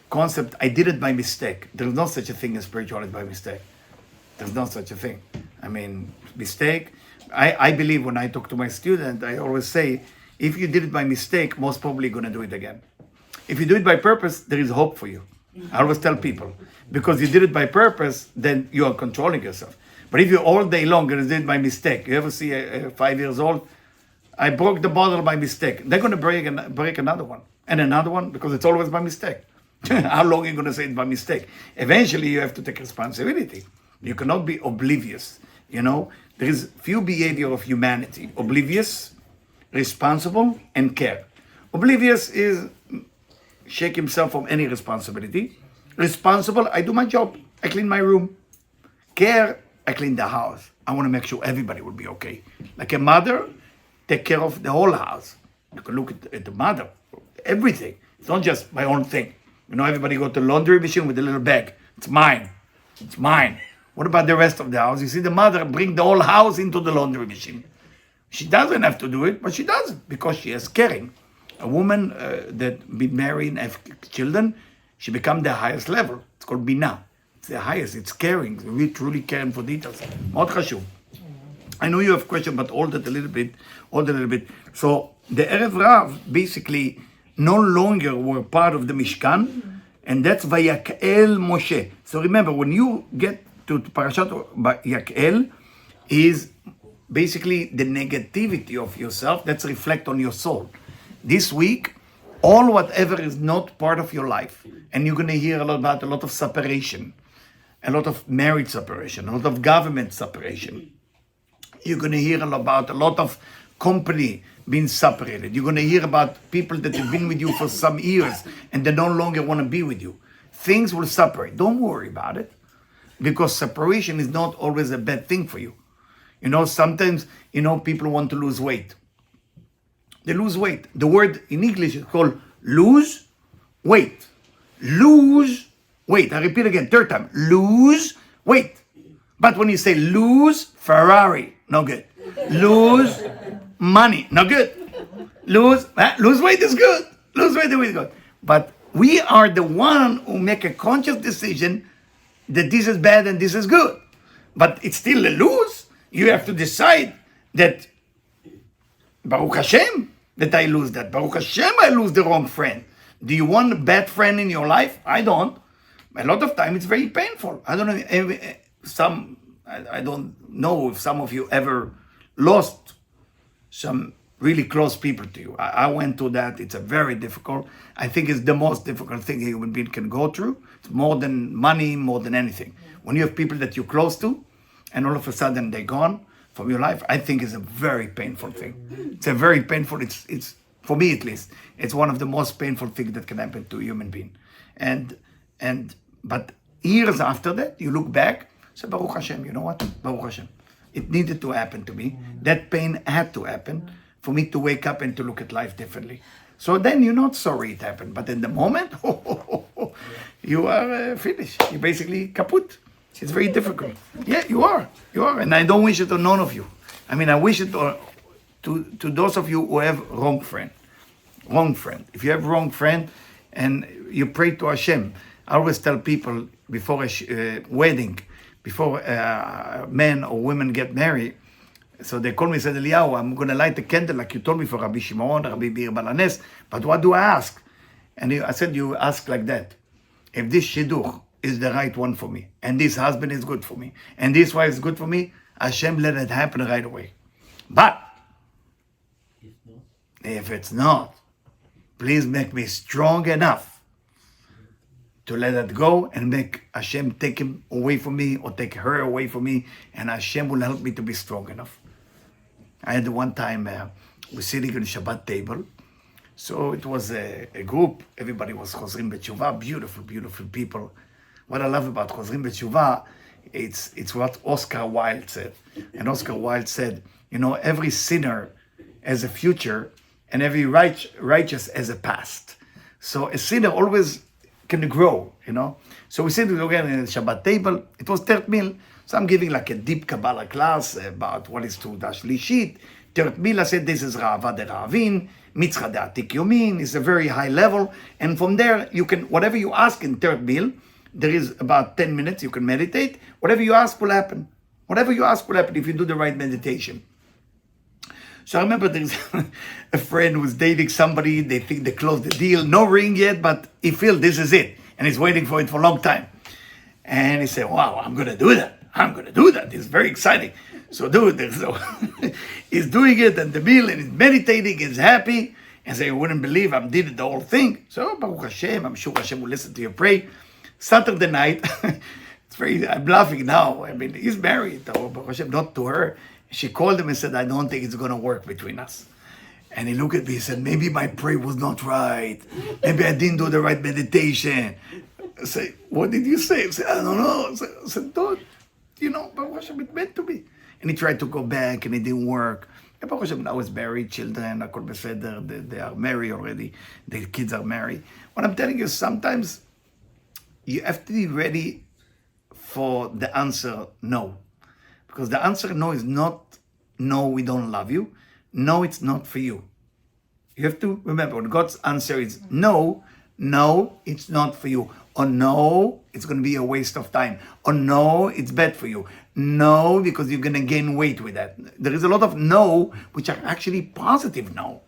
concept, I did it by mistake. There's no such a thing as spirituality by mistake. There's not such a thing. I mean, mistake. I believe when I talk to my student, I always say, if you did it by mistake, most probably you're going to do it again. If you do it by purpose, there is hope for you. I always tell people, because you did it by purpose, then you are controlling yourself. But if you all day long and did it by mistake, you ever see a 5 years old? I broke the bottle by mistake. They're going to break another one and another one because it's always by mistake. How long are you going to say it by mistake? Eventually, you have to take responsibility. You cannot be oblivious. You know, there is few behavior of humanity: oblivious, responsible, and care. Oblivious is shake himself from any responsibility. Responsible, I do my job. I clean my room. Care, I clean the house. I want to make sure everybody will be okay. Like a mother, take care of the whole house. You can look at the mother, everything. It's not just my own thing. You know, everybody go to the laundry machine with a little bag. It's mine. It's mine. What about the rest of the house? You see the mother bring the whole house into the laundry machine. She doesn't have to do it, but she does it because she is caring. A woman that been married and have children, she become the highest level. It's called bina. It's the highest. It's caring. We truly caring for details. מאוד חשוב. I know you have question, but hold it a little bit. So the Erev Rav basically no longer were part of the Mishkan, and that's Vayakhel Moshe. So remember, when you get to Parashat Vayakhel, is basically the negativity of yourself that's reflect on your soul. This week, all whatever is not part of your life, and you're going to hear a lot of separation, a lot of marriage separation, a lot of government separation. You're going to hear about a lot of company being separated. You're going to hear about people that have been with you for some years and they no longer want to be with you. Things will separate. Don't worry about it, because separation is not always a bad thing for you. You know, sometimes, you know, people want to lose weight. They lose weight. The word in English is called lose weight. Lose weight. I repeat again, third time. Lose weight. But when you say lose Ferrari, no good. Lose money, no good. Lose weight is good. Lose weight is good. But we are the one who make a conscious decision that this is bad and this is good. But it's still a lose. You have to decide that Baruch Hashem, that I lose that. Baruch Hashem, I lose the wrong friend. Do you want a bad friend in your life? I don't. A lot of time it's very painful. I don't know, I don't know if some of you ever lost some really close people to you. I went through that. It's a very difficult. I think it's the most difficult thing a human being can go through. It's more than money, more than anything. When you have people that you're close to, and all of a sudden they're gone from your life, I think it's a very painful thing. It's a very painful, it's for me at least, it's one of the most painful things that can happen to a human being. But years after that, you look back, say, Baruch Hashem, you know what? Baruch Hashem. It needed to happen to me. That pain had to happen for me to wake up and to look at life differently. So then you're not sorry it happened. But in the moment, you are finished. You're basically kaput. It's very difficult. Yeah, you are. And I don't wish it to none of you. I mean, I wish it to those of you who have wrong friend. If you have wrong friend and you pray to Hashem, I always tell people before a wedding, before men or women get married, so they call me and said, Eliyahu, I'm going to light the candle like you told me for Rabbi Shimon, Rabbi Bir Balanes, but what do I ask? And I said, you ask like that. If this shidduch is the right one for me, and this husband is good for me, and this wife is good for me, Hashem let it happen right away. But if it's not, please make me strong enough to let it go and make Hashem take him away from me or take her away from me, and Hashem will help me to be strong enough. I had one time, we're sitting on Shabbat table, so it was a group, everybody was Chozrim B'Teshuvah, beautiful, beautiful people. What I love about Chozrim B'Teshuvah, it's what Oscar Wilde said. And Oscar Wilde said, you know, every sinner has a future and every righteous has a past. So a sinner always can grow, you know. So we sit together in the Shabbat table. It was third meal. So I'm giving like a deep Kabbalah class about what is Tudah Shlishit. Third meal, I said, this is Ra'ava de Ra'avin, Mitzcha de Atik Yomin. It's a very high level. And from there, you can, whatever you ask in third meal, there is about 10 minutes, you can meditate. Whatever you ask will happen. Whatever you ask will happen if you do the right meditation. So I remember there's a friend who was dating somebody, they think they closed the deal, no ring yet, but he feels this is it. And he's waiting for it for a long time. And he said, wow, I'm gonna do that. I'm gonna do that. It's very exciting. So he's doing it and the meal and he's meditating, he's happy. And say, you wouldn't believe I did the whole thing. So Baruch Hashem, I'm sure Hashem will listen to your prayer. Saturday night, I'm laughing now. I mean, he's married, Baruch Hashem, not to her. She called him and said, I don't think it's going to work between us. And he looked at me and said, maybe my prayer was not right. Maybe I didn't do the right meditation. I say, what did you say? I said, I don't know. I said, don't, Baruch Hashem, it's meant to be. And he tried to go back and it didn't work. And Baruch Hashem now is married, children, Akol Beseder, they are married already. The kids are married. What I'm telling you, sometimes you have to be ready for the answer no. Because the answer no is not, no, we don't love you. No, it's not for you. You have to remember, when God's answer is no, no, it's not for you. Or no, it's going to be a waste of time. Or no, it's bad for you. No, because you're going to gain weight with that. There is a lot of no, which are actually positive no.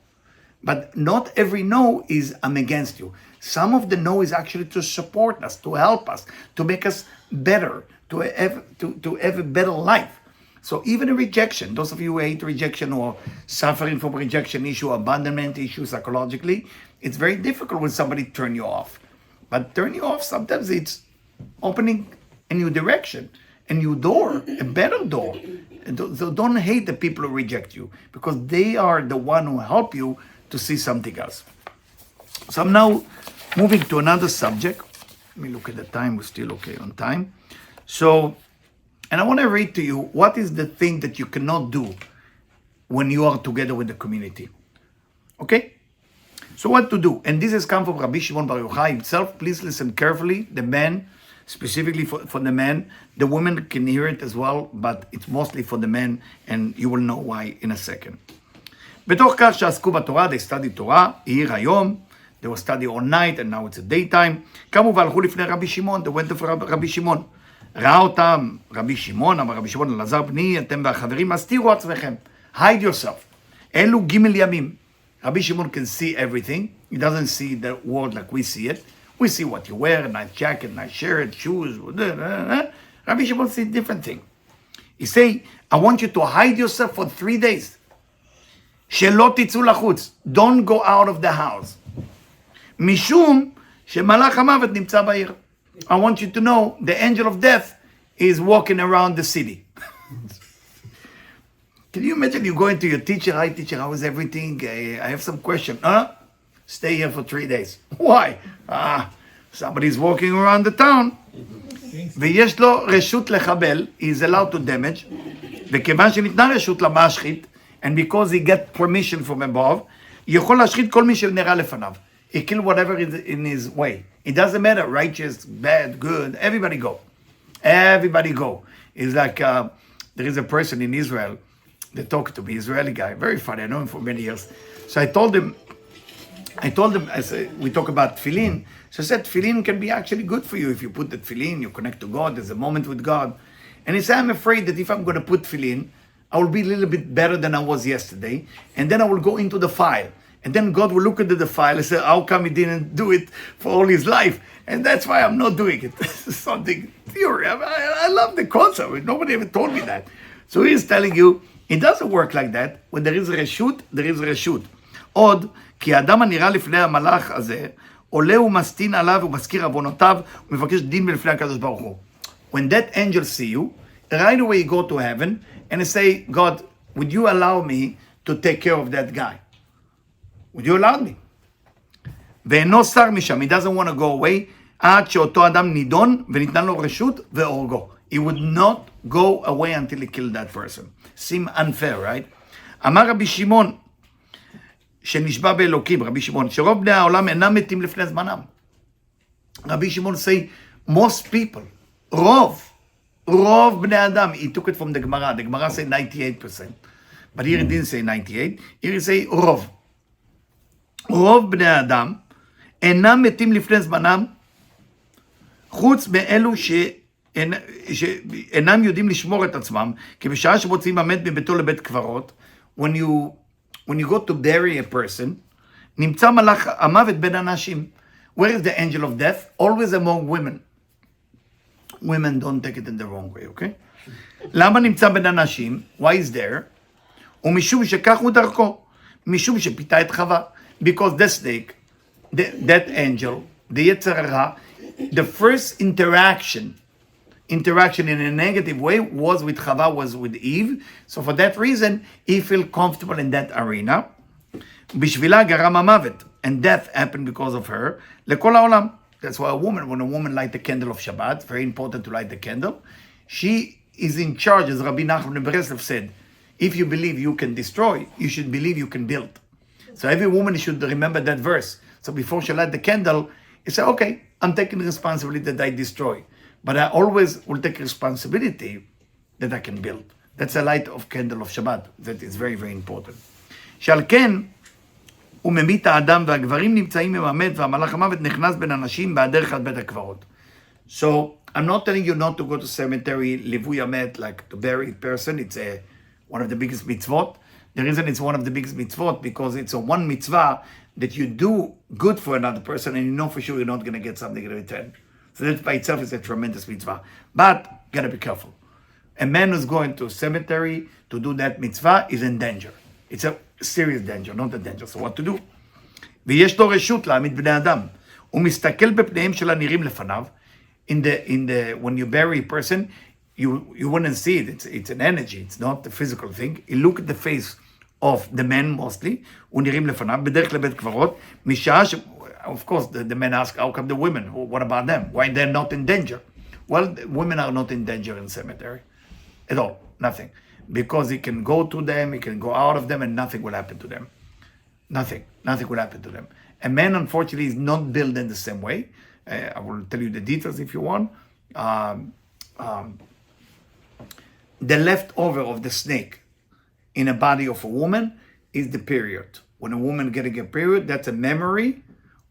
But not every no is I'm against you. Some of the no is actually to support us, to help us, to make us better, to have a better life. So even a rejection, those of you who hate rejection or suffering from rejection issue, abandonment issue psychologically, it's very difficult when somebody turn you off. But turn you off, sometimes it's opening a new direction, a new door, a better door. So don't hate the people who reject you, because they are the one who help you to see something else. So I'm now moving to another subject. Let me look at the time, we're still okay on time. So, and I want to read to you, what is the thing that you cannot do when you are together with the community? Okay? So what to do? And this has come from Rabbi Shimon Bar Yochai himself. Please listen carefully. The men, specifically for the men. The women can hear it as well, but it's mostly for the men, and you will know why in a second. בתוך כך שעסקו בתורה, they studied תורה, העיר היום, they will study all night, and now it's a daytime. קמו והלכו לפני רבי שמעון, they went to רבי שמעון. ראה אותם רבי שמעון, אמר רבי שמעון, אלעזר בני, אתם והחברים, הסתירו עצמכם. Hide yourself. אלו ג' ימים. Rabbi Shimon can see everything. He doesn't see the world like we see it. We see what you wear, a nice jacket, nice shirt, shoes. Rabbi Shimon sees a different thing. He say, I want you to hide yourself for 3 days. שלא תצאו לחוץ. Don't go out of the house. משום שמלאך המוות נמצא בעיר. I want you to know the angel of death is walking around the city. Can you imagine you going to your teacher, hi teacher, how is everything? I have some question. Stay here for 3 days. Why? Somebody's walking around the town. ויש לו רשות לחבל, he is allowed to damage, וכיוון שניתנה רשות למשחית, and because he get permission from above, יכול להשחית כל מי שנראה לפניו. He kill whatever is in his way. It doesn't matter, righteous, bad, good, everybody go. Everybody go. It's like, there is a person in Israel, they talk to me, Israeli guy, very funny, I know him for many years. So I told him, I said, we talk about tefillin. So I said, tefillin can be actually good for you. If you put the tefillin, you connect to God, there's a moment with God. And he said, I'm afraid that if I'm going to put tefillin, I will be a little bit better than I was yesterday. And then I will go into the file. And then God will look at the file and say, how come he didn't do it for all his life? And that's why I'm not doing it. This is something theory. I love the concept. Nobody ever told me that. So he's telling you, it doesn't work like that. When there is reshut, there is reshut. עוד, כי האדם הנראה לפני המלאך הזה, עולה ומסטין עליו ומזכיר עוונותיו, ומבקש דין לפני הקדוש ברוך הוא. When that angel see you, right away you go to heaven, and say, God, would you allow me to take care of that guy? Would you allow me? ואינו שר משם, he doesn't want to go away, עד שאותו אדם נידון, וניתנה לו רשות, והורגו. He would not go away until he killed that person. Seem unfair, right? אמר רבי שמעון, שנשבע באלוקים, רבי שמעון, שרוב בני העולם אינם מתים לפני זמנם. רבי שמעון say, most people, רוב בני אדם, he took it from the Gemara. The Gemara say 98%. But here it didn't say 98, here it say רוב. רוב בני האדם אינם מתים לפני זמנם, חוץ מאלו שאינם יודעים לשמור את עצמם, כי בשעה שמוציאים המת מביתו לבית קברות, when you when you go to bury a person, נמצא מלאך המוות בין אנשים. Where is the angel of death? Always among women. Women don't take it in the wrong way, okay? למה נמצא בין אנשים? Why is there? ומשום שכך הוא דרכו. משום שפיתה את חווה. Because the snake, that angel, the יצר הרע, the first interaction in a negative way was with Chava, was with Eve. So for that reason, he felt comfortable in that arena. בשבילה גרם המוות. And death happened because of her. לכל העולם. That's why when a woman light the candle of Shabbat, very important to light the candle, she is in charge, as Rabbi Nachman ben Breslev said, if you believe you can destroy, you should believe you can build. So every woman should remember that verse. So before she light the candle, you say, okay, I'm taking responsibility that I destroy. But I always will take responsibility that I can build. That's the light of candle of Shabbat. That is very, very important. שעל כן, הוא ממית האדם והגברים נמצאים עם המת והמלאך המוות נכנס בין אנשים בהדרך עד בית הקברות. So, I'm not telling you not to go to cemetery, ליווי המת, like to bury a person. It's one of the biggest mitzvot. The reason it's one of the biggest mitzvot, because it's a one mitzvah that you do good for another person and you know for sure you're not going to get something in return. So that by itself is a tremendous mitzvah. But, gotta be careful. A man who's going to a cemetery to do that mitzvah is in danger. It's a serious danger, not a danger. So what to do? ויש לו רשות להעמיד בני אדם. הוא מסתכל בפניהם של הנראים לפניו. When you bury a person, you wouldn't see it. It's an energy. It's not a physical thing. You look at the face of the men mostly. הוא נראים לפניו, בדרך לבית קברות. משעה ש... Of course, the men ask, how come the women? What about them? Why they're not in danger? Well, women are not in danger in cemetery. At all. Nothing. Because he can go to them, he can go out of them, and nothing will happen to them. Nothing will happen to them. A man, unfortunately, is not built in the same way. I will tell you the details if you want. The leftover of the snake in a body of a woman is the period. When a woman getting a period, that's a memory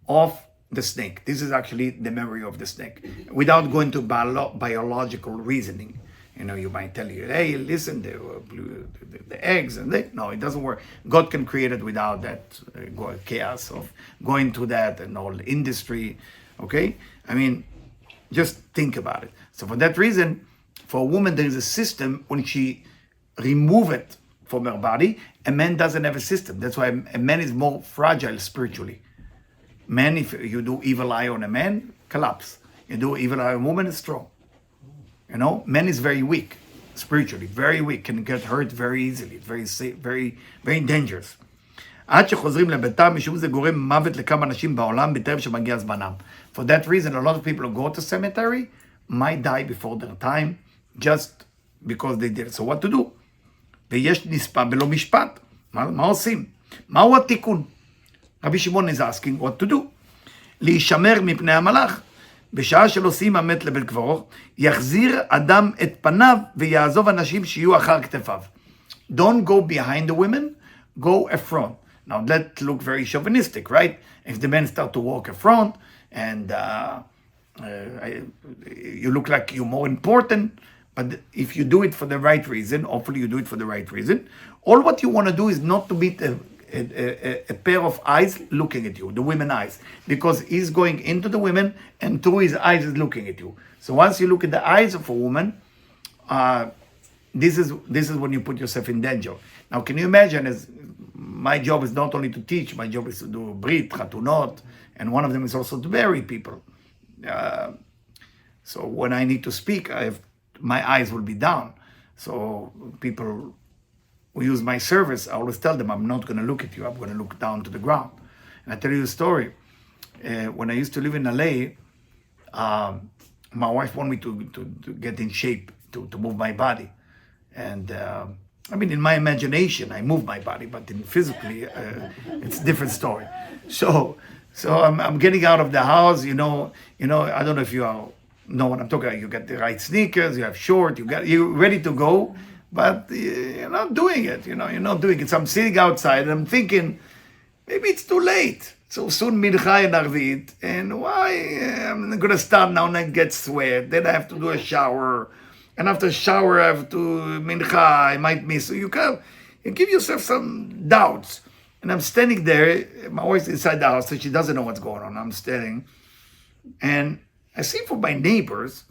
of the snake. This is actually the memory of the snake. Without going to biological reasoning. You know, you might tell you, hey, listen, the eggs, and no, it doesn't work. God can create it without that chaos of going to that and all the industry, okay? I mean, just think about it. So for that reason, for a woman, there is a system when she remove it from her body. A man doesn't have a system. That's why a man is more fragile spiritually. Man, if you do evil eye on a man, collapse. You do evil eye on a woman, it's strong. You know, man is very weak, spiritually, very weak, can get hurt very easily, very dangerous. עד שחוזרים לביתם, משום זה גורם מוות לכמה אנשים בעולם בטרם שמגיע זמנם. For that reason, a lot of people who go to cemetery might die before their time, just because they did it. So what to do? ויש נספה בלא משפט. מה עושים? מהו התיקון? רבי שמעון is asking what to do. להישמר מפני המלאך. בשעה שלא שים המת לבית קברות, יחזיר אדם את פניו ויעזוב אנשים שיהיו אחר כתפיו. Don't go behind the women, go a front. Now that look very chauvinistic, right? If the men start to walk a front and you look like you're more important, but if you do it for the right reason, hopefully you do it for the right reason, all what you want to do is not to meet a pair of eyes looking at you, the women eyes, because he's going into the women and through his eyes is looking at you. So once you look at the eyes of a woman, this is when you put yourself in danger. Now, can you imagine? As my job is not only to teach, my job is to do brit, chatunot, and one of them is also to bury people. So when I need to speak, my eyes will be down. So people who use my service, I always tell them, I'm not going to look at you, I'm going to look down to the ground. And I tell you a story. When I used to live in LA, my wife wanted me to get in shape, to move my body. And I mean, in my imagination, I move my body, but in physically, it's a different story. So I'm getting out of the house, you know, I don't know if you know what I'm talking about. You got the right sneakers, you have short, you're ready to go. But you're not doing it, you're not doing it. So I'm sitting outside and I'm thinking, maybe it's too late. So soon Mincha and Arvit, and why I'm going to start now and I get sweat. Then I have to do a shower. And after shower, I have to Mincha, I might miss. So you give yourself some doubts. And I'm standing there. My wife's inside the house, so she doesn't know what's going on. I'm standing, and I see from my neighbors,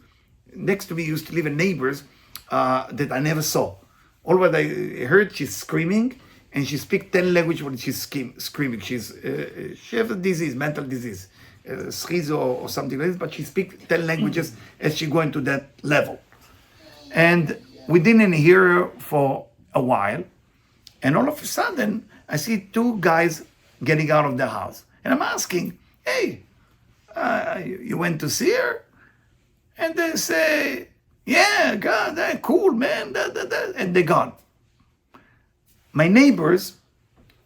next to me used to live in neighbors that I never saw. All what I heard, she's screaming, and she speaks 10 languages when she's screaming. She has a disease, mental disease, schizo or something like this, but she speaks 10 languages as she going to that level. And we didn't hear her for a while, and all of a sudden, I see two guys getting out of the house. And I'm asking, hey, you went to see her? And they say, yeah, God, that cool, man. And they're gone. My neighbors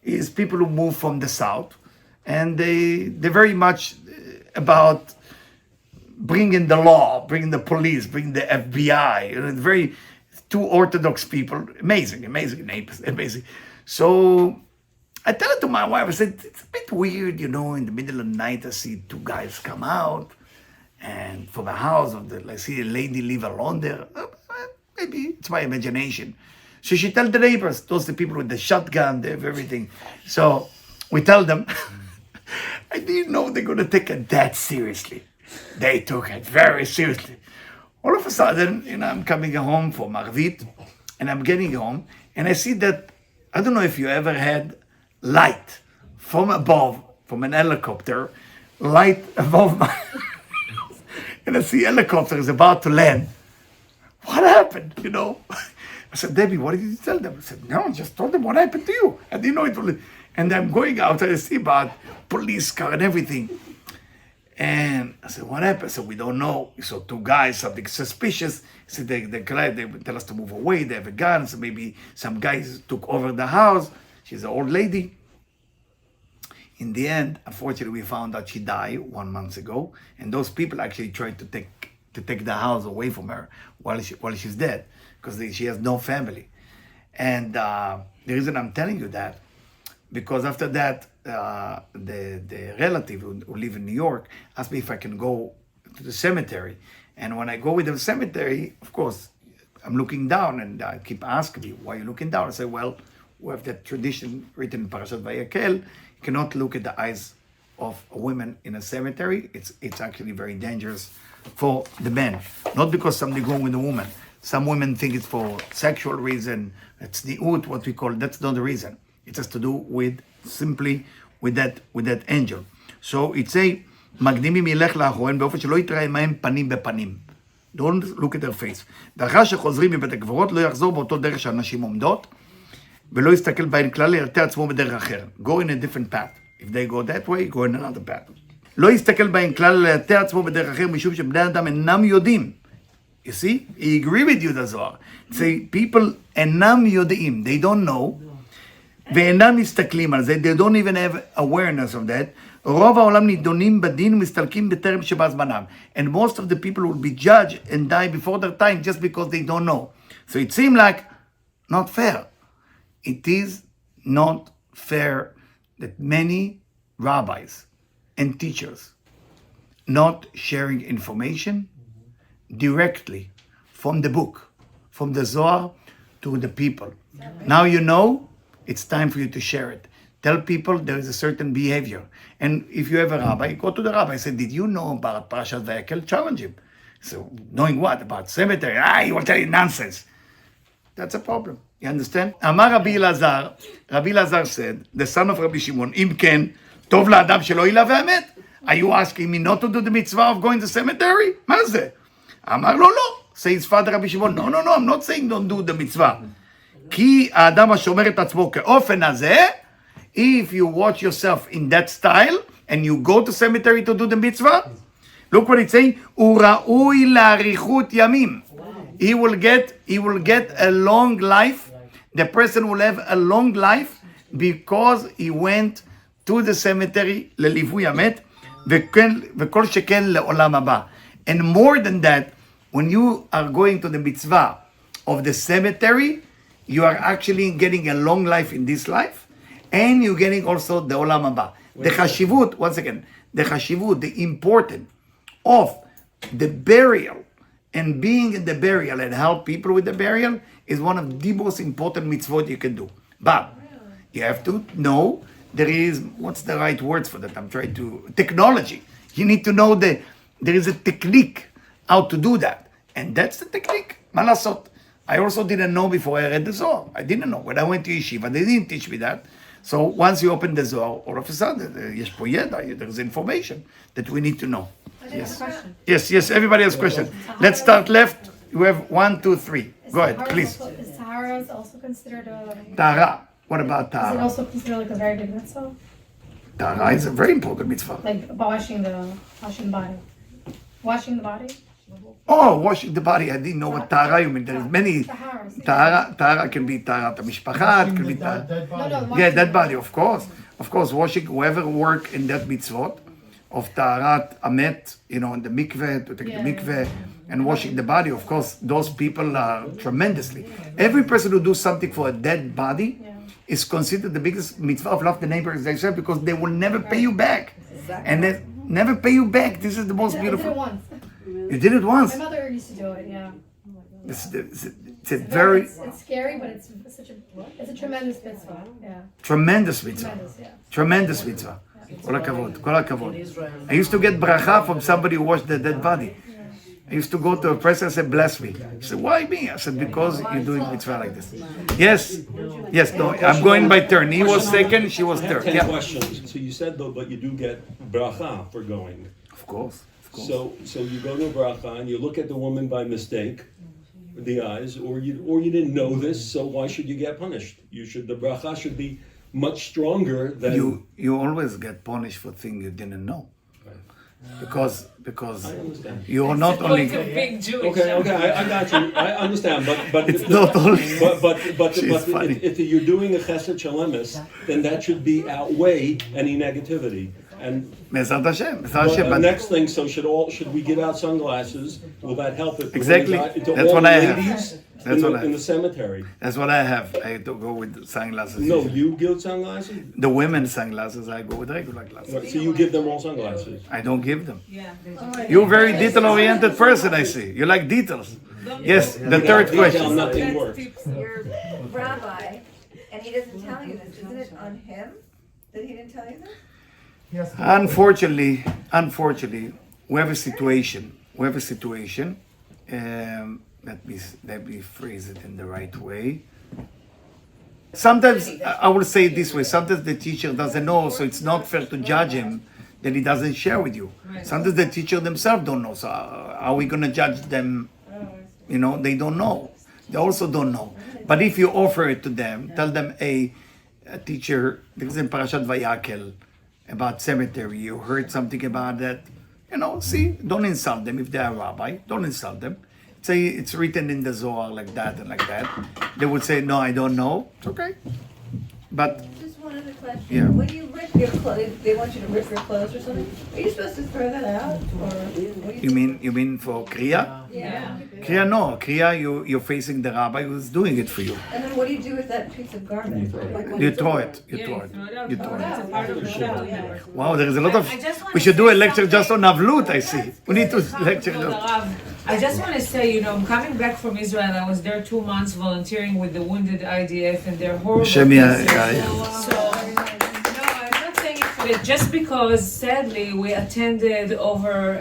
is people who move from the south, and they're very much about bringing the law, bringing the police, bringing the FBI. You know, very two orthodox people. Amazing neighbors, amazing. So I tell it to my wife, I said, it's a bit weird, you know, in the middle of the night, I see two guys come out and from the house, I see a lady live alone there. Maybe it's my imagination. So she tell the neighbors, those the people with the shotgun, they have everything. So we tell them, I didn't know they're going to take it that seriously. They took it very seriously. All of a sudden, you know, I'm coming home from Arvit, and I'm getting home, and I see that, I don't know if you ever had light from above, from an helicopter, light above my and I see helicopter is about to land. What happened, you know? I said, Debbie, what did you tell them? I said, no, I just told them what happened to you. I didn't know it was... And I'm going out and I see about police car and everything. And I said, what happened? I said, we don't know. So two guys, something suspicious. He said, they tell us to move away. They have a gun. So maybe some guys took over the house. She's an old lady. In the end, unfortunately, we found out she died 1 month ago. And those people actually tried to take the house away from her while she's dead, because she has no family. And the reason I'm telling you that, because after that, the relative who live in New York asked me if I can go to the cemetery. And when I go with the cemetery, of course, I'm looking down, and I keep asking me, why are you looking down? I say, well, we have that tradition written in Parashat Vayakhel. You cannot look at the eyes of a woman in a cemetery. It's actually very dangerous for the men. Not because something wrong with a woman. Some women think it's for sexual reason. It's the ut, what we call, that's not the reason. It has to do with simply with that angel. So it's a מקדימים ילך לאחוריהן באופן שלא יתראה עמהם פנים בפנים. Don't look at their face. ואחר שחוזרים מבית הקברות לא יחזור באותו דרך שהנשים עומדות, ולא יסתכל בהן כלל, ירתע עצמו בדרך אחר. Go in a different path. If they go that way, go in another path. לא יסתכל בהן כלל, ירתע עצמו בדרך אחר, משום שבני אדם אינם יודעים. You see? He agree with you, the Zohar. Say, people אינם יודעים. They don't know. ואינם מסתכלים על זה. They don't even have awareness of that. רוב העולם נידונים בדין ומסתלקים בטרם שבא זמנם. And most of the people will be judged and die before their time just because they don't know. So it seems like not fair. It is not fair that many rabbis and teachers not sharing information directly from the book, from the Zohar to the people. Now you know, it's time for you to share it. Tell people there is a certain behavior. And if you have a rabbi, go to the rabbi. Say, did you know about Parashat Vayakhel? Challenge him. So, knowing what? About cemetery? He will tell you nonsense. That's a problem. You understand? Amar Rabbi Elazar said, the son of Rabbi Shimon, Im ken, tov la'adam shelo ila ve'emet. Are you asking me not to do the mitzvah of going to the cemetery? מה זה? Amar lo lo. Say his father Rabbi Shimon, no, I'm not saying don't do the mitzvah. כי האדם השומר את עצמו כאופן הזה, if you watch yourself in that style, and you go to cemetery to do the mitzvah, look what it's saying, הוא ראוי לאריכות ימים. He will get a long life. The person will have a long life because he went to the cemetery לליווי המת, וכל שכן לעולם הבא. And more than that, when you are going to the mitzvah of the cemetery, you are actually getting a long life in this life, and you're getting also the olam haba. The chashivut, once again, the importance of the burial and being in the burial and help people with the burial is one of the most important mitzvot you can do. But you have to know there is, what's the right words for that? I'm trying to, technology. You need to know that there is a technique how to do that. And that's the technique. מה לעשות? I also didn't know before I read the Zohar. I didn't know. When I went to yeshiva, they didn't teach me that. So once you open the Zohar, all of a sudden, יש פה ידע, there's information that we need to know. Yes. Yes, everybody has a question. Let's start left. You have 1, 2, 3. Go ahead, please. Is Tahara also considered a... Tahara. What about Is it Tahara? also considered like a very big mitzvah? Tahara is a very important mitzvah. Like washing the body. Washing the body? Oh, washing the body. I didn't know what Tahara you mean. There's many. Tahara. Tahara can be Taharat HaMishpacha. It can be Dead body. Yeah, that body, of course. Of course, washing whoever work in that mitzvot of Taharat Amet, in the mikveh, to take the mikveh, and washing the body. Of course, those people are tremendously. Every person who does something for a dead body is considered the biggest mitzvah of love the neighbor as they say, because they will never pay you back. And they never pay you back. This is the most beautiful. I did it once. You did it once. My mother used to do it, yeah. It's a very It's scary, but it's a tremendous mitzvah, yeah. tremendous mitzvah. Tremendous, yeah. Tremendous mitzvah. Kol hakavod, kol hakavod. I used to get bracha from somebody who washed the dead body. I used to go to a person and say, bless me. He said, why me? I said, because you're doing mitzvah like this. Yes, no, I'm going by turn. He was second, she was third. 10 Yeah. questions. So you said though, but you do get bracha for going. Of course. So you go to a bracha and you look at the woman by mistake, the eyes, or you didn't know this, so why should you get punished? The bracha should be much stronger than You always get punished for things you didn't know. Because I understand. you are not only Big Jewish. Okay, I got you. I understand, but it's not only but She's funny. if you're doing a chesed shalemis, then that should be outweigh any negativity. And Bezrat Hashem, Bezrat well, Hashem, the but next thing, so should we give out sunglasses? Will that help it? Exactly. To That's all what the I have. ladies That's what I in have. the cemetery. that's what I have. I have to go with sunglasses. No, you give sunglasses. The women's sunglasses, I go with regular glasses. So you give them all sunglasses. I don't give them. Yeah. You're a very detail-oriented person, I see. You like details. Yes, the third Detail, question. nothing works. Your rabbi, and he doesn't tell you this, isn't it on him that he didn't tell you this? Yes. Unfortunately, we have a situation. Let me phrase it in the right way. Sometimes, I will say it this way, sometimes the teacher doesn't know, so it's not fair to judge him that he doesn't share with you. Sometimes the teacher themselves don't know, so how are we going to judge them? They don't know. They also don't know. But if you offer it to them, tell them, a teacher, because in Parashat Vayakhel, about cemetery, you heard something about that, don't insult them if they are a rabbi, don't insult them. Say it's written in the Zohar like that and like that. They would say, no, I don't know. It's okay. But, Just one other question. Yeah. When you rip your clothes, they want you to rip your clothes or something, are you supposed to throw that out? Or what do you mean for Kriya? Yeah. Kriya, no. Kriya, you're facing the rabbi who's doing it for you. And then what do you do with that piece of garment? Like when You it's throw over? it. You throw it. You throw It's a it. part of the show. Wow, there is a lot of... I just wanna We should do a say lecture just on something. Avlut, I see. We need to lecture. I just want to say, I'm coming back from Israel. I was there 2 months volunteering with the wounded IDF, and they're horrible. Hashem, places. yeah. So, no, I'm not saying it for that. Just because, sadly, we attended over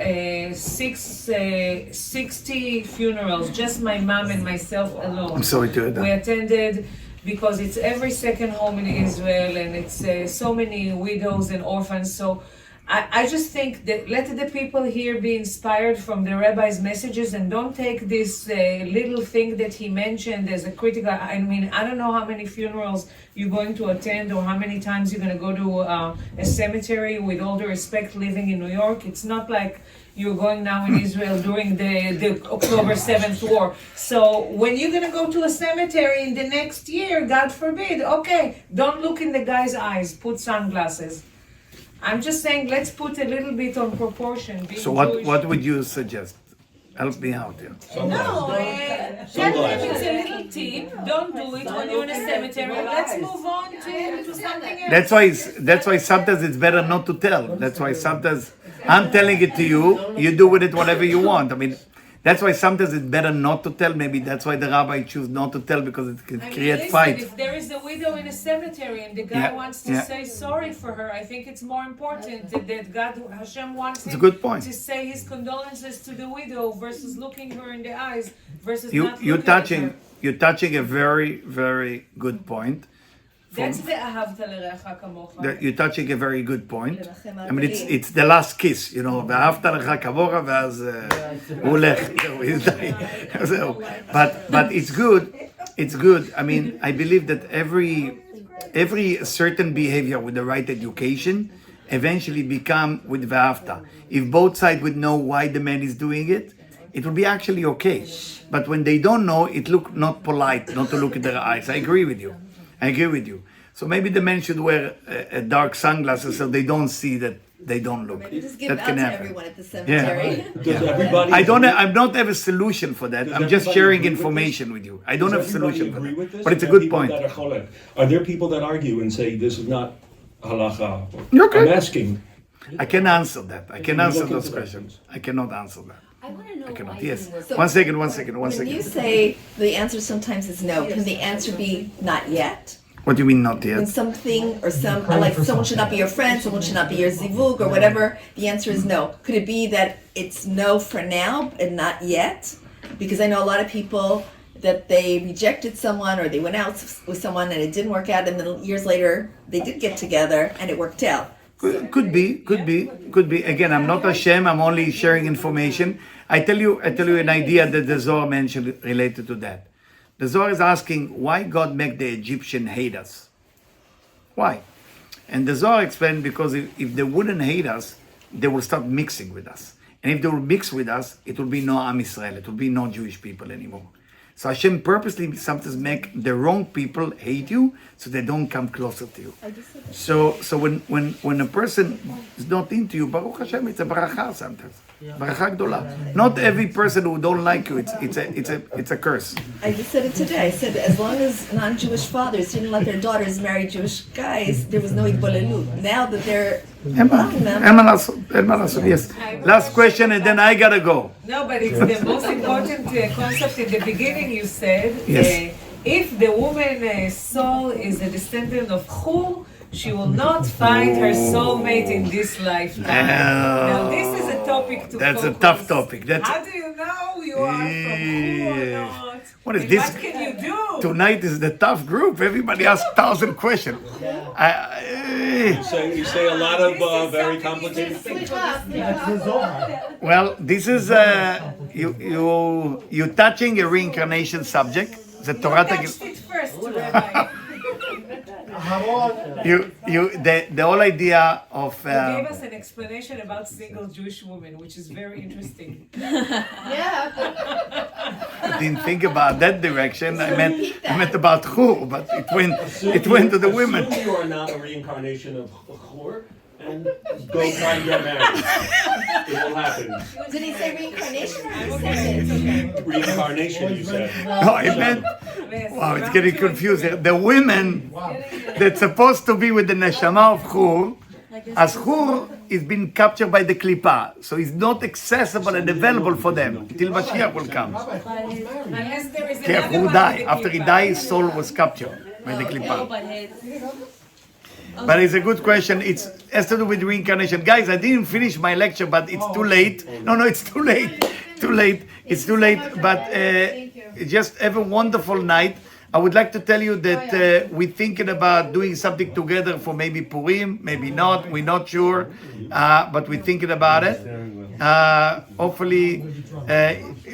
60 funerals, just my mom and myself alone. I'm sorry to hear We that. attended because it's every second home in Israel, and it's so many widows and orphans. So I just think that let the people here be inspired from the rabbi's messages, and don't take this little thing that he mentioned as a critical. I mean, I don't know how many funerals you're going to attend or how many times you're going to go to a cemetery. With all the respect, living in New York, it's not like you're going now in Israel during the October 7th war. So when you're going to go to a cemetery in the next year, God forbid, okay, don't look in the guy's eyes, put sunglasses. I'm just saying, let's put a little bit on proportion. So what would you suggest? Help me out here. No, tell them it's a little tip. Don't do it when you're in a cemetery. Let's move on to something else. That's why sometimes it's better not to tell. That's why sometimes I'm telling it to you, you do with it whatever you want. I mean, That's why sometimes it's better not to tell. Maybe that's why the rabbi choose not to tell, because it can create listen, fight. if there is a widow in a cemetery and the guy wants to say sorry for her, I think it's more important that God, Hashem wants It's a him good point. to say his condolences to the widow versus looking her in the eyes versus You're not looking at her. touching a very, very good point. That's the ahavta l'recha kamocha. You're touching a very good point. I mean, it's the last kiss, you know. ואהבת לך כמוך, ואז הוא הולך, he's dying. But it's good. It's good. I mean, I believe that every certain behavior with the right education eventually become with ואהבת. If both sides would know why the man is doing it, it will be actually okay. But when they don't know, it look not polite not to look in their eyes. I agree with you. So maybe the men should wear a dark sunglasses so they don't see that they don't look. Maybe just give That it out can to happen. everyone at the cemetery. Does everybody? I don't have a solution for that. I'm just everybody sharing agree with information this? with you. I don't Does have a solution for everybody agree with that. this? But it's a Are there good people point. that are cholek? Are there people that argue and say this is not halacha? Okay. I'm asking. I can answer that. I can You answer look those into that, questions. please. I cannot answer that. I want to know I cannot. why Yes. you were- One second. When you say the answer sometimes is no, can the answer be not yet? What do you mean not When yet? something or like someone should not be your friend, someone should not be your zivug or whatever, the answer is no. Could it be that it's no for now and not yet? Because I know a lot of people that they rejected someone or they went out with someone and it didn't work out, and then years later they did get together and it worked out. Could be. Again, I'm not Hashem. I'm only sharing information. I tell you an idea that the Zohar mentioned related to that. The Zohar is asking why God make the Egyptian hate us. Why? And the Zohar explained because if they wouldn't hate us, they will start mixing with us. And if they will mix with us, it will be no Am Israel. It will be no Jewish people anymore. So Hashem purposely sometimes make the wrong people hate you so they don't come closer to you. So when a person is not into you, Baruch Hashem, it's a baracha sometimes. Baracha gdola. Not every person who don't like you, it's a curse. I just said it today. I said as long as non-Jewish fathers didn't let their daughters marry Jewish guys, there was no igbolelut. Now that they're allowing them, אין מה לעשות, yes. Last question and then I gotta go. No, but it's the most important concept in the beginning. You said, Yes. If the woman's soul is a descendant of Chur, she will not find her soulmate in this lifetime. Now, this is a topic to That's a focus. tough topic. How do you know you are from Chur or not? What is And this? What can you do? Tonight is the tough group. Everybody asks 1,000 questions. You say a lot of very complicated things. Well, this is you touching a reincarnation subject. The Torah Touched it first, Rabbi. the whole idea of You gave us an explanation about single Jewish women, which is very interesting. I didn't think about that direction. I meant about Chur, but it went to the women. Assume you are not a reincarnation of Chur, and go try and get married. It will happen. did he say reincarnation or descendant? Reincarnation, you said. No, I meant. Wow, it's getting confusing. The women that's supposed to be with the neshama of Chur, as Chur is being captured by the klipa, so it's not accessible and available for them till Mashiach will come. Unless there is Yeah, another who one died? with the After he klipa. died, his soul was captured by the klipa. But it's a good question. It has to do with reincarnation. Guys, I didn't finish my lecture, but it's too late. No, it's too late. It's too late. But just have a wonderful night. I would like to tell you that we're thinking about doing something together for maybe Purim, maybe not. We're not sure, but we're thinking about it. Hopefully,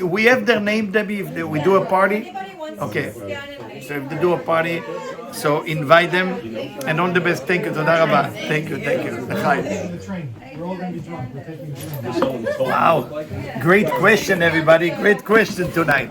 we have their name, Debbie, if we do a party. Okay, so if they do a party, so invite them, and all the best. Thank you, Toda Rabba. Thank you. L'chaim. The train. We're all gonna be drunk. We're taking a train. Wow, great question, everybody. Great question tonight.